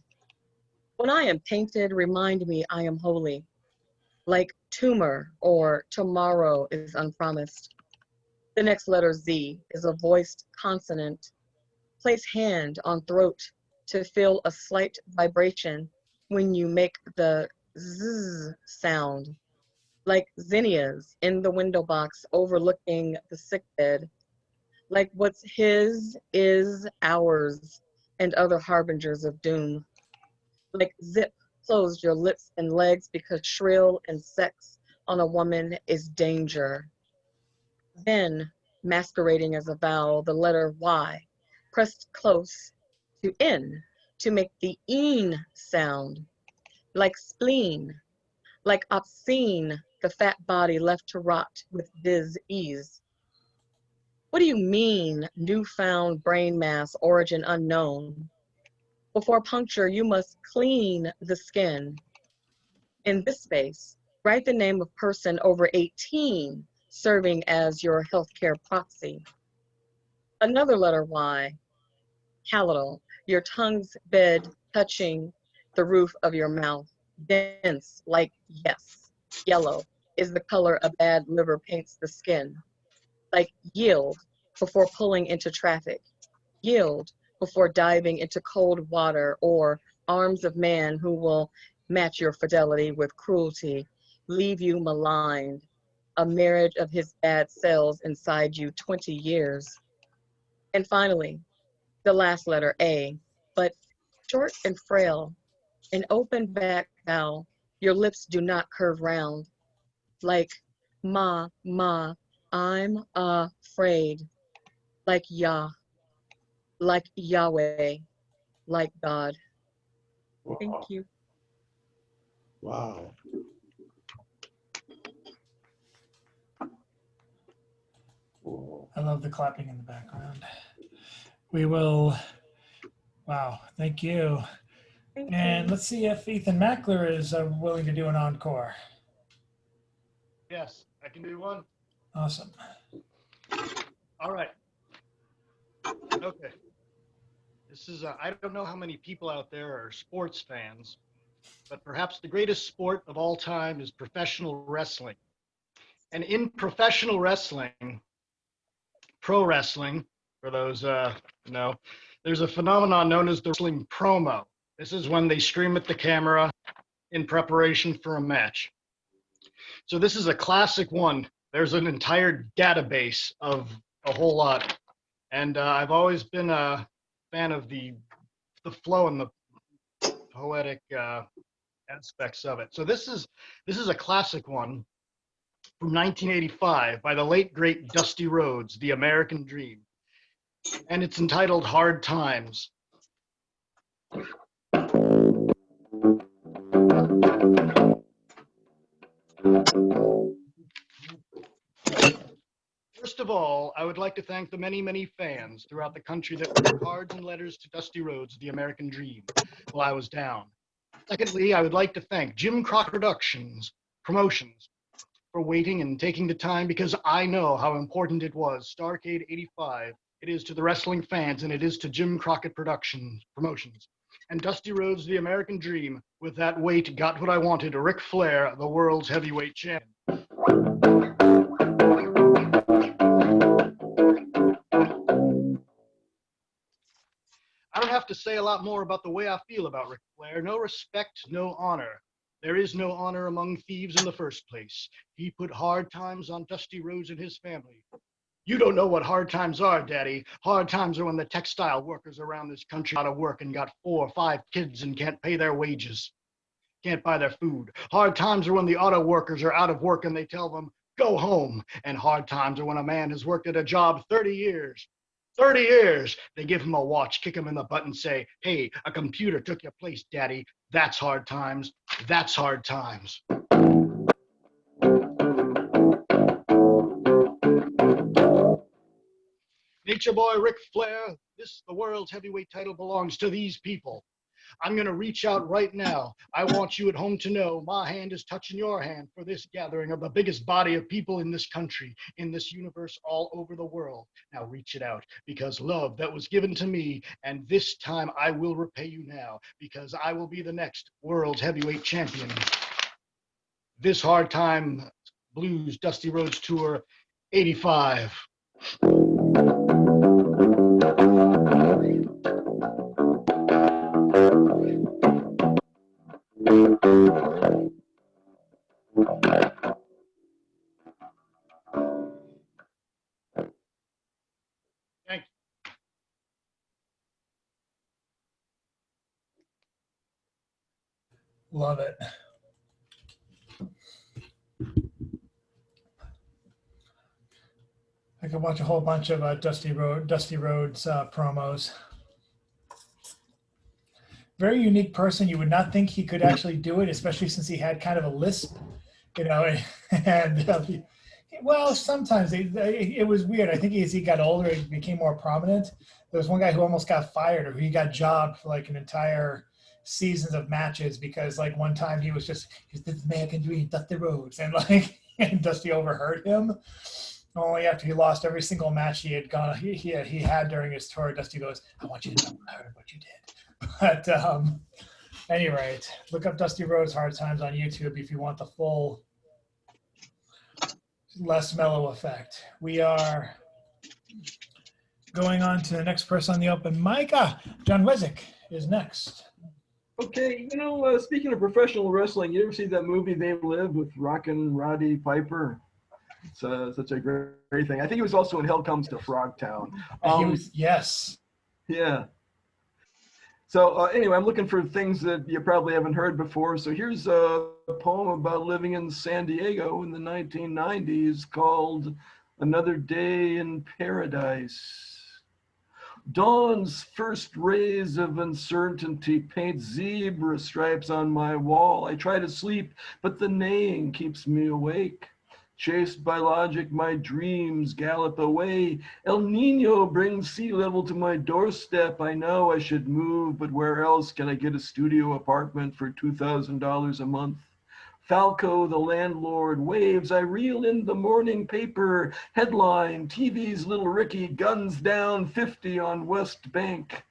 When I am painted, remind me I am holy. Like tumor or tomorrow is unpromised. The next letter Z is a voiced consonant. Place hand on throat to feel a slight vibration when you make the Z sound. Like zinnias in the window box overlooking the sickbed. Like what's his is ours and other harbingers of doom. Like zip, close your lips and legs because shrill and sex on a woman is danger. Then, masquerading as a vowel, the letter Y, pressed close to N to make the een sound. Like spleen, like obscene, the fat body left to rot with dis-ease. What do you mean, newfound brain mass, origin unknown? Before puncture, you must clean the skin. In this space, write the name of person over 18 serving as your healthcare proxy. Another letter Y, palatal, your tongue's bed touching the roof of your mouth, dense like yes. Yellow is the color a bad liver paints the skin. Like yield before pulling into traffic. Yield before diving into cold water, or arms of man who will match your fidelity with cruelty, leave you maligned, a marriage of his bad cells inside you 20 years. And finally, the last letter, A, but short and frail, an open back vowel, your lips do not curve round, like ma, I'm afraid, like Yah, like Yahweh, like God. Thank you. Wow. I love the clapping in the background. We will, wow, thank you. And let's see if Ethan Mackler is willing to do an encore. Yes, I can do one. Awesome. All right. Okay. This is, I don't know how many people out there are sports fans, but perhaps the greatest sport of all time is professional wrestling. And in professional wrestling, pro wrestling, for those who know, there's a phenomenon known as the wrestling promo. This is when they stream at the camera in preparation for a match. So this is a classic one. There's an entire database of a whole lot. And I've always been a fan of the flow and the poetic aspects of it. So this is a classic one from 1985 by the late great Dusty Rhodes, The American Dream. And it's entitled Hard Times. First of all, I would like to thank the many, many fans throughout the country that wrote cards and letters to Dusty Rhodes, The American Dream, while I was down. Secondly, I would like to thank Jim Crockett Promotions for waiting and taking the time, because I know how important it was, Starrcade 85, it is to the wrestling fans, and it is to Jim Crockett Promotions. And Dusty Rhodes, The American Dream, with that wait, got what I wanted, Ric Flair, the world's heavyweight champion. I don't have to say a lot more about the way I feel about Ric Flair. No respect, no honor. There is no honor among thieves in the first place. He put hard times on Dusty Rhodes and his family. You don't know what hard times are, Daddy. Hard times are when the textile workers around this country out of work and got 4 or 5 kids and can't pay their wages, can't buy their food. Hard times are when the auto workers are out of work and they tell them, go home. And hard times are when a man has worked at a job 30 years. 30 years. They give him a watch, kick him in the butt and say, hey, a computer took your place, Daddy. That's hard times. That's hard times. Nature Boy Ric Flair, the world's heavyweight title belongs to these people. I'm going to reach out right now. I want you at home to know my hand is touching your hand for this gathering of the biggest body of people in this country, in this universe, all over the world. Now reach it out, because love that was given to me, and this time I will repay you now, because I will be the next world's heavyweight champion. This Hard Time Blues Dusty Rhodes Tour 85. Thank you. Love it. I could watch a whole bunch of Dusty Rhodes promos. Very unique person. You would not think he could actually do it, especially since he had kind of a lisp, and well, sometimes it was weird. I think as he got older, he became more prominent. There was one guy who almost got fired, or he got jobbed for like an entire seasons of matches because like one time he was this man can do Dusty Rhodes, and like and Dusty overheard him. Only after he lost every single match he had during his tour, Dusty goes, "I want you to know I heard what you did." But Any rate, look up Dusty Rhodes Hard Times on YouTube if you want the full, less mellow effect. We are going on to the next person on the open mic. John Wezek is next. Okay, speaking of professional wrestling, you ever see that movie They Live with Rockin' Roddy Piper? It's such a great thing. I think he was also in Hell Comes to Frogtown. Yes. Yeah. So anyway, I'm looking for things that you probably haven't heard before. So here's a poem about living in San Diego in the 1990s called Another Day in Paradise. Dawn's first rays of uncertainty paint zebra stripes on my wall. I try to sleep, but the neighing keeps me awake. Chased by logic, my dreams gallop away. El Nino brings sea level to my doorstep. I know I should move, but where else can I get a studio apartment for $2,000 a month? Falco, the landlord, waves. I reel in the morning paper. Headline, TV's Little Ricky guns down 50 on West Bank.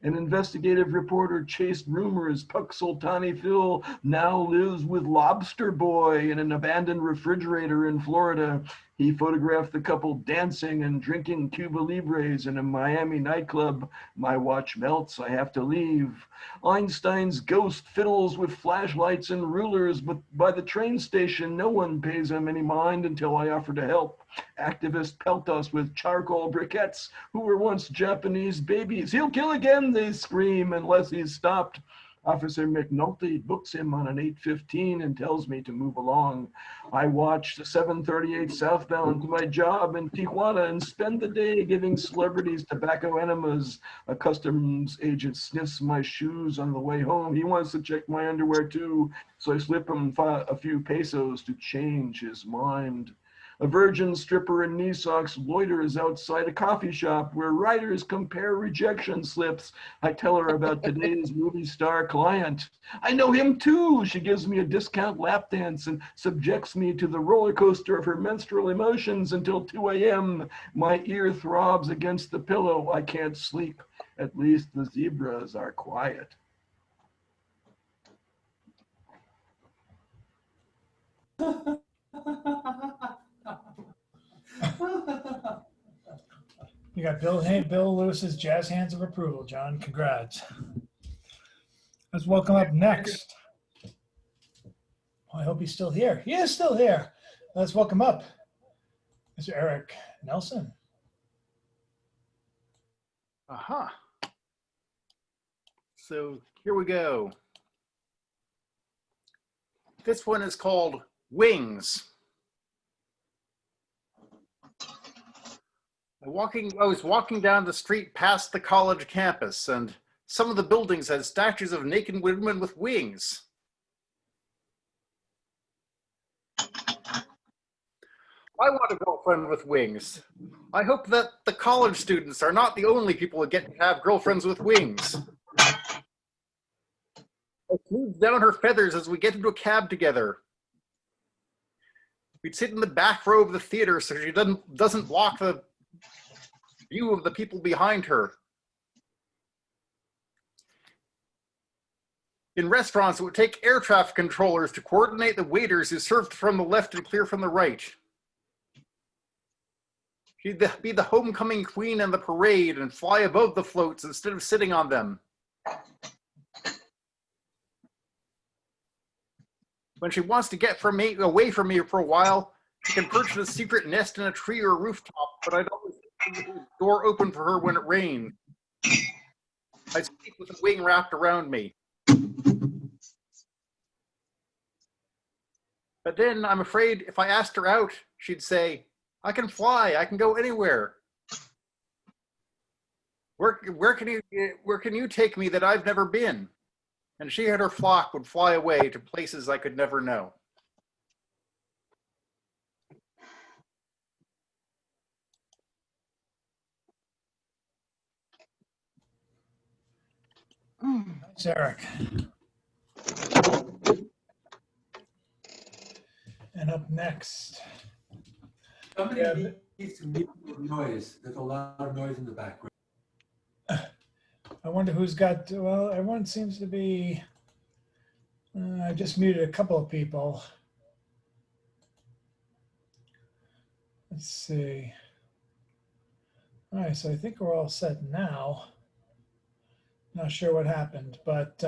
An investigative reporter chased rumors. Puxaltani Phil now lives with Lobster Boy in an abandoned refrigerator in Florida. He photographed the couple dancing and drinking Cuba Libres in a Miami nightclub. My watch melts, I have to leave. Einstein's ghost fiddles with flashlights and rulers, but by the train station, no one pays him any mind until I offer to help. Activists pelt us with charcoal briquettes who were once Japanese babies. He'll kill again, they scream, unless he's stopped. Officer McNulty books him on an 8:15 and tells me to move along. I watch the 738 southbound to my job in Tijuana and spend the day giving celebrities tobacco enemas. A customs agent sniffs my shoes on the way home. He wants to check my underwear too, so I slip him a few pesos to change his mind. A virgin stripper in knee socks loiters outside a coffee shop where writers compare rejection slips. I tell her about today's movie star client. I know him too. She gives me a discount lap dance and subjects me to the roller coaster of her menstrual emotions until 2 a.m. My ear throbs against the pillow. I can't sleep. At least the zebras are quiet. You got Bill Lewis's jazz hands of approval, John. Congrats. Let's welcome up next. I hope he's still here. He is still here. Let's welcome up Mr. Eric Nelson. Aha. So here we go. This one is called Wings. I was walking down the street past the college campus, and some of the buildings had statues of naked women with wings. I want a girlfriend with wings. I hope that the college students are not the only people who get to have girlfriends with wings. I smooth down her feathers as we get into a cab together. We'd sit in the back row of the theater so she doesn't block the view of the people behind her. In restaurants, it would take air traffic controllers to coordinate the waiters who served from the left and clear from the right. She'd be the homecoming queen in the parade and fly above the floats instead of sitting on them. When she wants to get away from me for a while, she can perch in a secret nest in a tree or a rooftop, but I'd always leave the door open for her when it rained. I'd sleep with a wing wrapped around me. But then I'm afraid if I asked her out, she'd say, I can fly, I can go anywhere. Where can you take me that I've never been? And she and her flock would fly away to places I could never know. Thanks, Eric. And up next. Somebody needs to mute the noise. There's a lot of noise in the background. I wonder who's got, well, everyone seems to be I just muted a couple of people. Let's see. All right, so I think we're all set now. Not sure what happened, but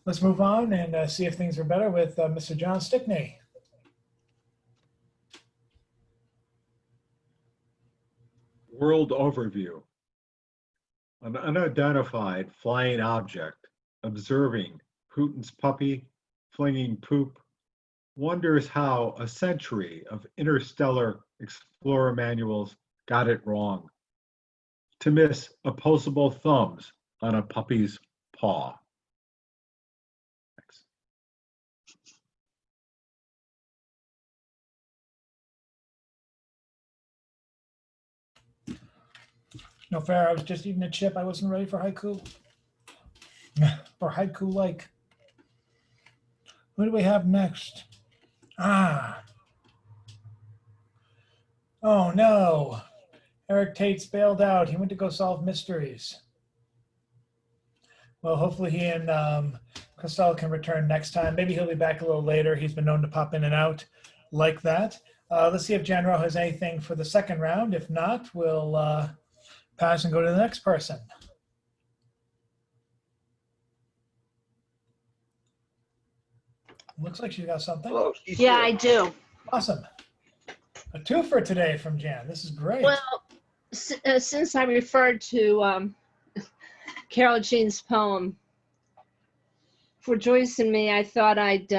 let's move on and see if things are better with Mr. John Stickney. World overview. An unidentified flying object observing Putin's puppy flinging poop wonders how a century of interstellar explorer manuals got it wrong. To miss opposable thumbs on a puppy's paw. Thanks. No fair, I was just eating a chip. I wasn't ready for haiku. For haiku like. Who do we have next? Ah. Oh no. Eric Tate's bailed out. He went to go solve mysteries. Well, hopefully he and Christelle can return next time. Maybe he'll be back a little later. He's been known to pop in and out like that. Let's see if Jan Rowe has anything for the second round. If not, we'll pass and go to the next person. Looks like she's got something. Hello, she's Yeah, here. I do. Awesome. A twofer today from Jan. This is great. Well, since I referred to Carol Jean's poem for Joyce and me, I thought I'd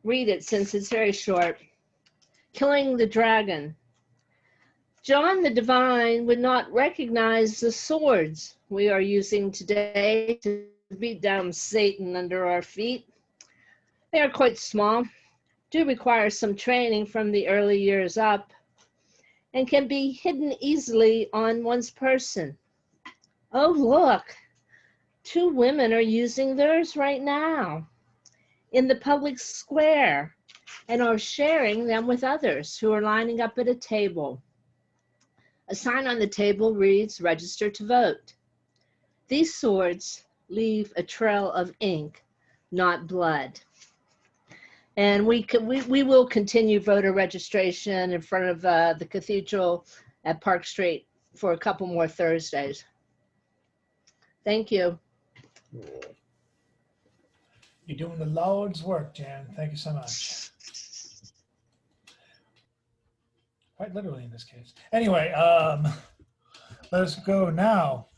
read it since it's very short. Killing the Dragon. John the Divine would not recognize the swords we are using today to beat down Satan under our feet. They are quite small, do require some training from the early years up, and can be hidden easily on one's person. Oh, look, 2 women are using theirs right now in the public square and are sharing them with others who are lining up at a table. A sign on the table reads, "Register to vote." These swords leave a trail of ink, not blood. And we will continue voter registration in front of the cathedral at Park Street for a couple more Thursdays. Thank you. You're doing the Lord's work, Jan. Thank you so much. Quite literally in this case. Anyway, let's go now.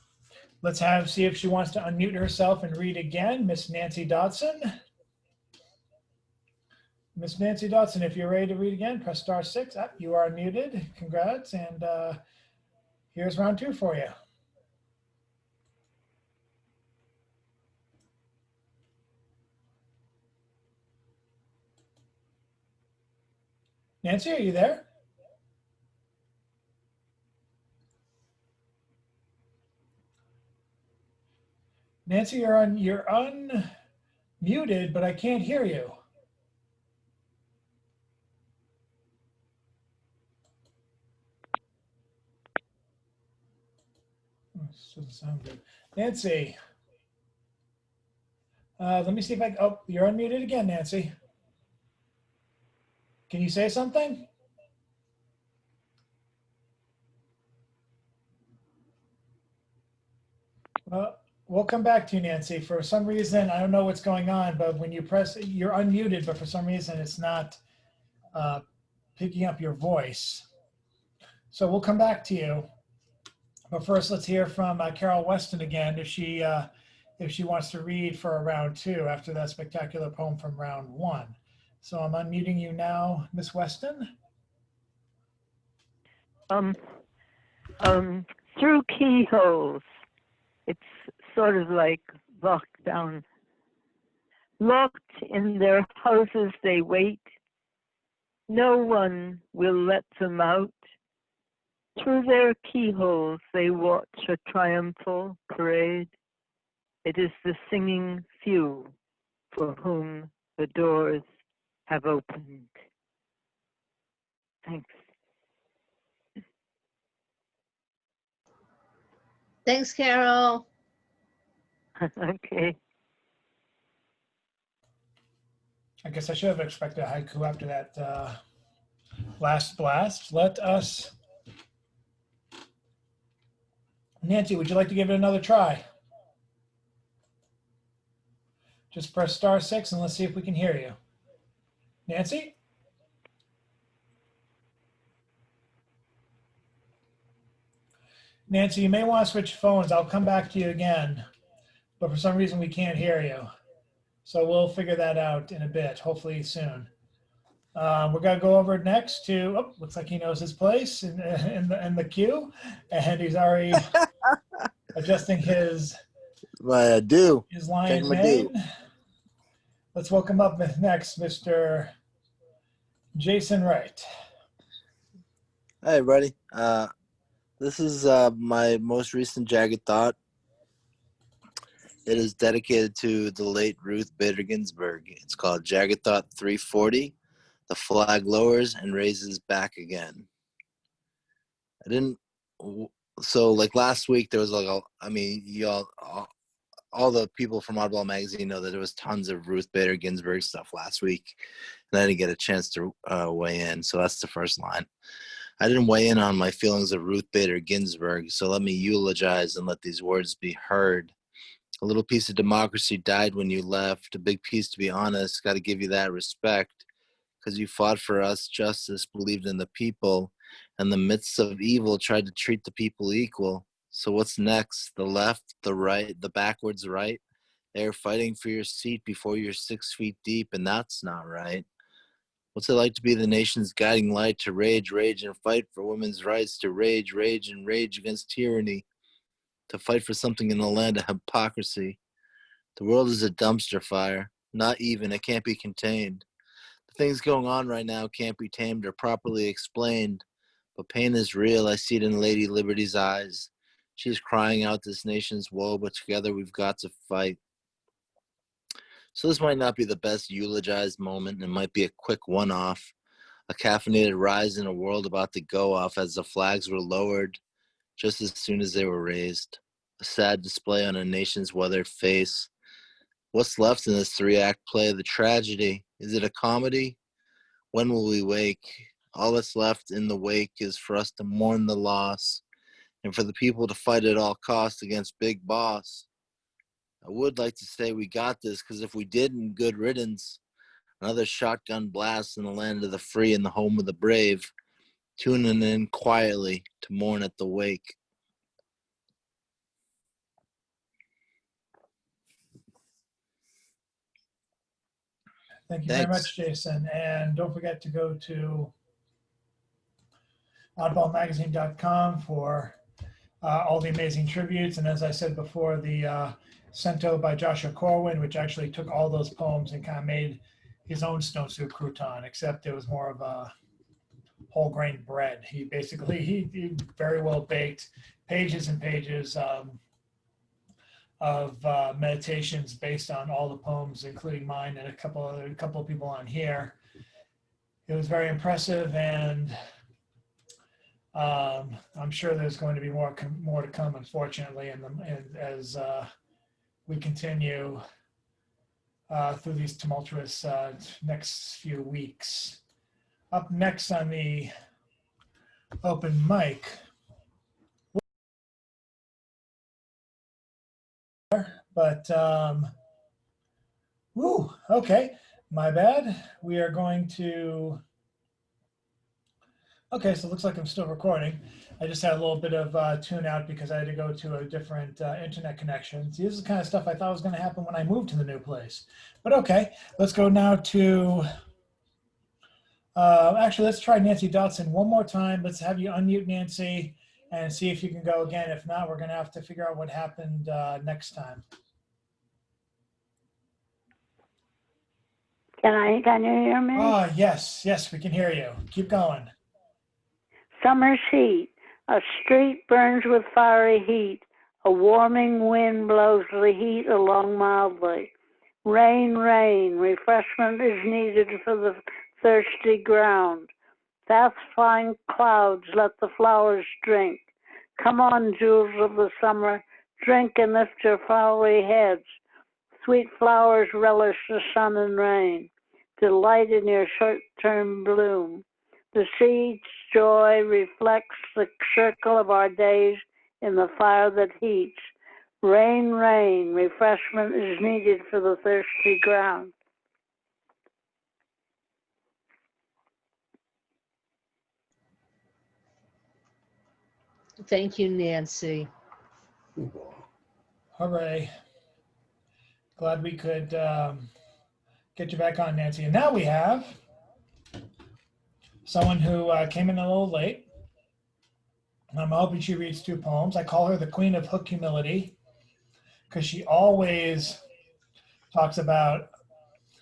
Let's see if she wants to unmute herself and read again. Miss Nancy Dodson. Miss Nancy Dodson, if you're ready to read again, press *6. You are unmuted. Congrats. And here's round 2 for you. Nancy, are you there? Nancy, you're unmuted, but I can't hear you. This doesn't sound good. Nancy. Let me see if oh, you're unmuted again, Nancy. Can you say something? Well, we'll come back to you, Nancy. For some reason, I don't know what's going on, but when you press, you're unmuted, but for some reason it's not picking up your voice. So we'll come back to you. But first, let's hear from Carol Weston again, if she wants to read for round 2 after that spectacular poem from round 1. So I'm unmuting you now, Miss Weston. Through keyholes. It's sort of like lockdown. Locked in their houses they wait. No one will let them out. Through their keyholes they watch a triumphal parade. It is the singing few for whom the doors have opened. Thanks. Thanks, Carol. Okay. I guess I should have expected a haiku after that last blast. Let us. Nancy, would you like to give it another try? Just press *6 and let's see if we can hear you. Nancy? Nancy, you may want to switch phones. I'll come back to you again, but for some reason we can't hear you. So we'll figure that out in a bit, hopefully soon. We're going to go over next to, oh, looks like he knows his place in the queue, and he's already adjusting his lion's mane. Let's welcome up next Mr. Jason Wright. Hey, everybody. This is my most recent Jagged Thought. It is dedicated to the late Ruth Bader Ginsburg. It's called Jagged Thought 340. The flag lowers and raises back again. So like last week, there was like, all the people from Oddball Magazine know that there was tons of Ruth Bader Ginsburg stuff last week, and I didn't get a chance to weigh in. So that's the first line. I didn't weigh in on my feelings of Ruth Bader Ginsburg, so let me eulogize and let these words be heard. A little piece of democracy died when you left. A big piece, to be honest. Got to give you that respect, because you fought for us justice, believed in the people, and in the midst of evil tried to treat the people equal. So what's next? The left, the right, the backwards right? They're fighting for your seat before you're 6 feet deep, and that's not right. What's it like to be the nation's guiding light, to rage, and fight for women's rights, to rage, and rage against tyranny, to fight for something in a land of hypocrisy? The world is a dumpster fire, not even, it can't be contained. The things going on right now can't be tamed or properly explained, but pain is real. I see it in Lady Liberty's eyes. She's crying out this nation's woe, but together we've got to fight. So this might not be the best eulogized moment. It might be a quick one-off, a caffeinated rise in a world about to go off as the flags were lowered just as soon as they were raised. A sad display on a nation's weathered face. What's left in this 3-act play of the tragedy? Is it a comedy? When will we wake? All that's left in the wake is for us to mourn the loss and for the people to fight at all costs against Big Boss. I would like to say we got this, because if we didn't, good riddance. Another shotgun blast in the land of the free and the home of the brave, tuning in quietly to mourn at the wake. Thank you very much, Jason. And don't forget to go to oddballmagazine.com for all the amazing tributes. And as I said before, the Cento by Joshua Corwin, which actually took all those poems and kind of made his own snowsuit crouton, except it was more of a whole grain bread. He basically, he very well baked pages and pages of meditations based on all the poems, including mine and a couple of people on here. It was very impressive, and I'm sure there's going to be more to come, unfortunately, and as we continue through these tumultuous next few weeks. Up next on the open mic, but okay, my bad. We are going to. Okay, so it looks like I'm still recording. I just had a little bit of tune out because I had to go to a different internet connection. See, this is the kind of stuff I thought was going to happen when I moved to the new place. But okay, let's go now to, actually, let's try Nancy Dodson one more time. Let's have you unmute Nancy and see if you can go again. If not, we're going to have to figure out what happened next time. Can you hear me? Oh, yes, we can hear you. Keep going. Summer's heat. A street burns with fiery heat. A warming wind blows the heat along mildly. Rain, rain, refreshment is needed for the thirsty ground. Fast flying clouds, let the flowers drink. Come on, jewels of the summer, drink and lift your flowery heads. Sweet flowers relish the sun and rain. delight in your short-term bloom. The seed's joy reflects the circle of our days in the fire that heats. Rain, rain, refreshment is needed for the thirsty ground. Thank you, Nancy. Hooray. Glad we could get you back on, Nancy. And now we have someone who came in a little late. I'm hoping she reads 2 poems. I call her the Queen of Hook Humility because she always talks about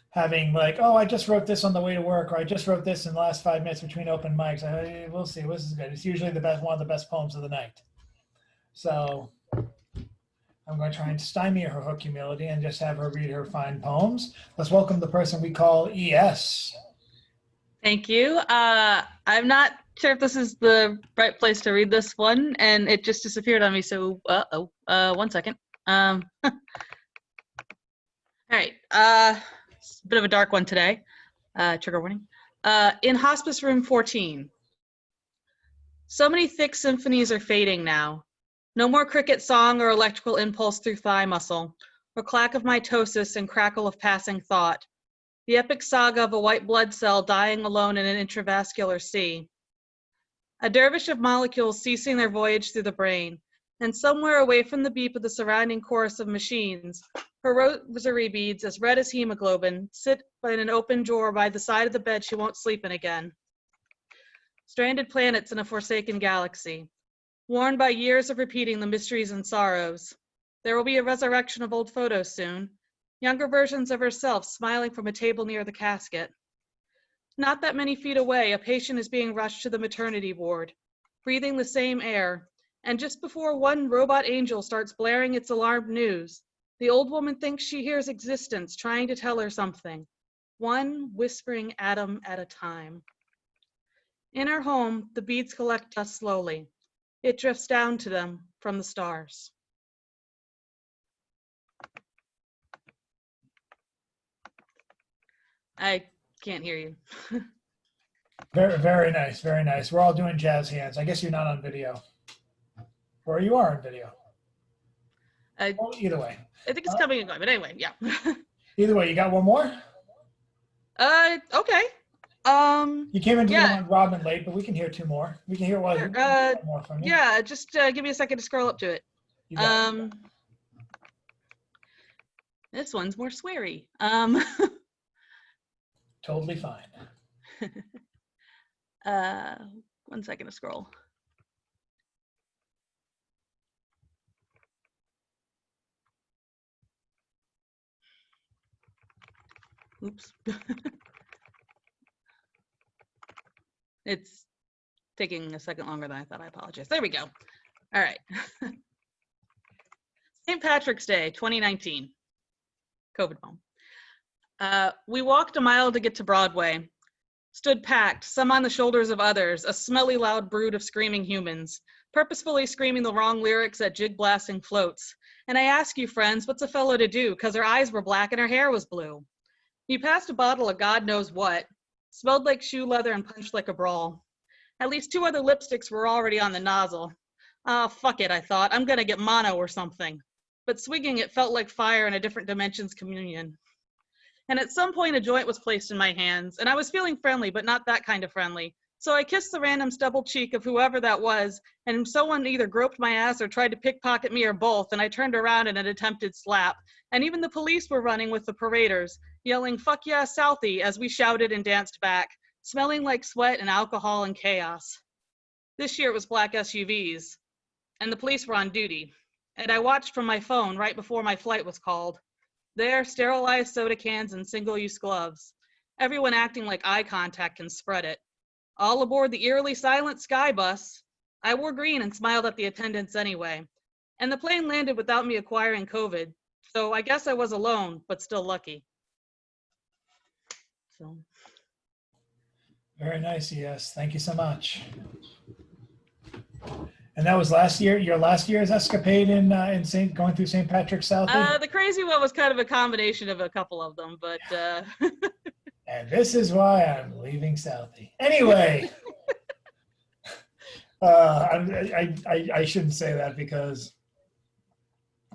having like, oh, I just wrote this on the way to work, or I just wrote this in the last 5 minutes between open mics. We'll see. This is good. It's usually one of the best poems of the night. So I'm going to try and stymie her hook humility and just have her read her fine poems. Let's welcome the person we call ES. Thank you. I'm not sure if this is the right place to read this one, and it just disappeared on me. So, 1 second. All right. It's a bit of a dark one today. Trigger warning. In Hospice Room 14. So many thick symphonies are fading now. No more cricket song or electrical impulse through thigh muscle, or clack of mitosis and crackle of passing thought. The epic saga of a white blood cell dying alone in an intravascular sea. A dervish of molecules ceasing their voyage through the brain, and somewhere away from the beep of the surrounding chorus of machines, her rosary beads, as red as hemoglobin, sit in an open drawer by the side of the bed she won't sleep in again. Stranded planets in a forsaken galaxy, worn by years of repeating the mysteries and sorrows. There will be a resurrection of old photos soon, younger versions of herself smiling from a table near the casket. Not that many feet away, a patient is being rushed to the maternity ward, breathing the same air, and just before one robot angel starts blaring its alarmed news, the old woman thinks she hears existence trying to tell her something, one whispering atom at a time. In her home, the beads collect dust slowly. It drifts down to them from the stars. I can't hear you. Very, very nice, very nice. We're all doing jazz hands. I guess you're not on video. Or you are on video. Well, either way. I think it's coming and going, but anyway, yeah. Either way, you got one more? Okay. You came into the one Robin late, but we can hear 2 more. We can hear one more from you. Yeah, just give me a second to scroll up to it. This one's more sweary. Totally fine. 1 second to scroll. Oops. It's taking a second longer than I thought. I apologize. There we go. All right. St. Patrick's Day, 2019. COVID poem. We walked a mile to get to Broadway. Stood packed, some on the shoulders of others, a smelly loud brood of screaming humans, purposefully screaming the wrong lyrics at jig-blasting floats. And I ask you, friends, what's a fellow to do? 'Cause her eyes were black and her hair was blue. You passed a bottle of God knows what. Smelled like shoe leather and punched like a brawl. At least 2 other lipsticks were already on the nozzle. Oh, fuck it, I thought. I'm gonna get mono or something. But swigging it felt like fire in a different dimension's communion. And at some point a joint was placed in my hands, and I was feeling friendly, but not that kind of friendly. So I kissed the random stubble cheek of whoever that was, and someone either groped my ass or tried to pickpocket me or both, and I turned around in an attempted slap. And even the police were running with the paraders, yelling, "Fuck yeah, Southie," as we shouted and danced back, smelling like sweat and alcohol and chaos. This year it was black SUVs, and the police were on duty. And I watched from my phone right before my flight was called. There, sterilized soda cans and single-use gloves. Everyone acting like eye contact can spread it. All aboard the eerily silent sky bus. I wore green and smiled at the attendants anyway. And the plane landed without me acquiring COVID. So I guess I was alone, but still lucky. So. Very nice, yes. Thank you so much. And that was last year, your last year's escapade in going through St. Patrick's Southie? The crazy one was kind of a combination of a couple of them, but And this is why I'm leaving Southie. Anyway, I shouldn't say that because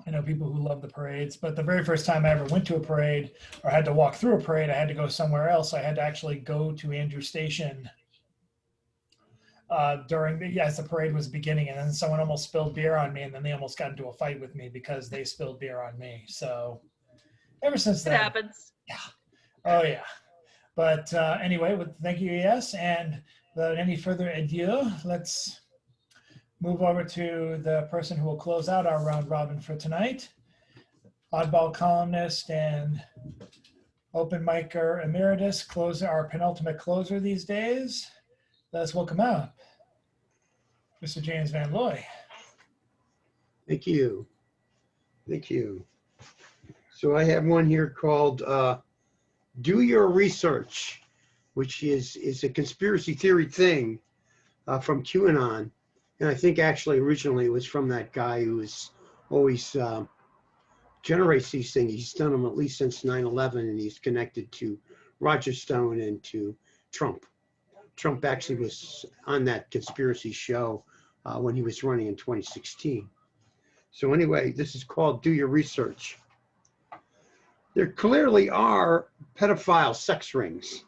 I know people who love the parades, but the very first time I ever went to a parade or had to walk through a parade, I had to go somewhere else. I had to actually go to Andrew Station as the parade was beginning, and then someone almost spilled beer on me, and then they almost got into a fight with me because they spilled beer on me. So ever since It then, happens. yeah. Oh yeah. But anyway, thank you, yes. And without any further ado, let's move over to the person who will close out our round robin for tonight. Oddball columnist and open micer emeritus, closer, our penultimate closer these days. Let's welcome out Mr. James Van Looy. Thank you. Thank you. So I have one here called Do Your Research, which is a conspiracy theory thing from QAnon. And I think actually originally it was from that guy who is always generates these things. He's done them at least since 9/11, and he's connected to Roger Stone and to Trump. Trump actually was on that conspiracy show when he was running in 2016. So anyway, this is called Do Your Research. There clearly are pedophile sex rings.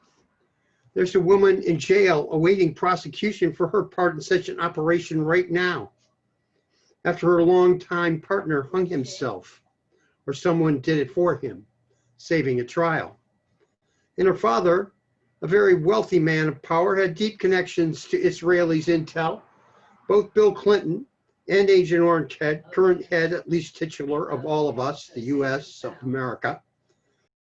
There's a woman in jail awaiting prosecution for her part in such an operation right now, after her longtime partner hung himself, or someone did it for him, saving a trial. And her father, a very wealthy man of power, had deep connections to Israelis intel. Both Bill Clinton and Agent Orange Head, current head, at least titular, of all of us, the US of America,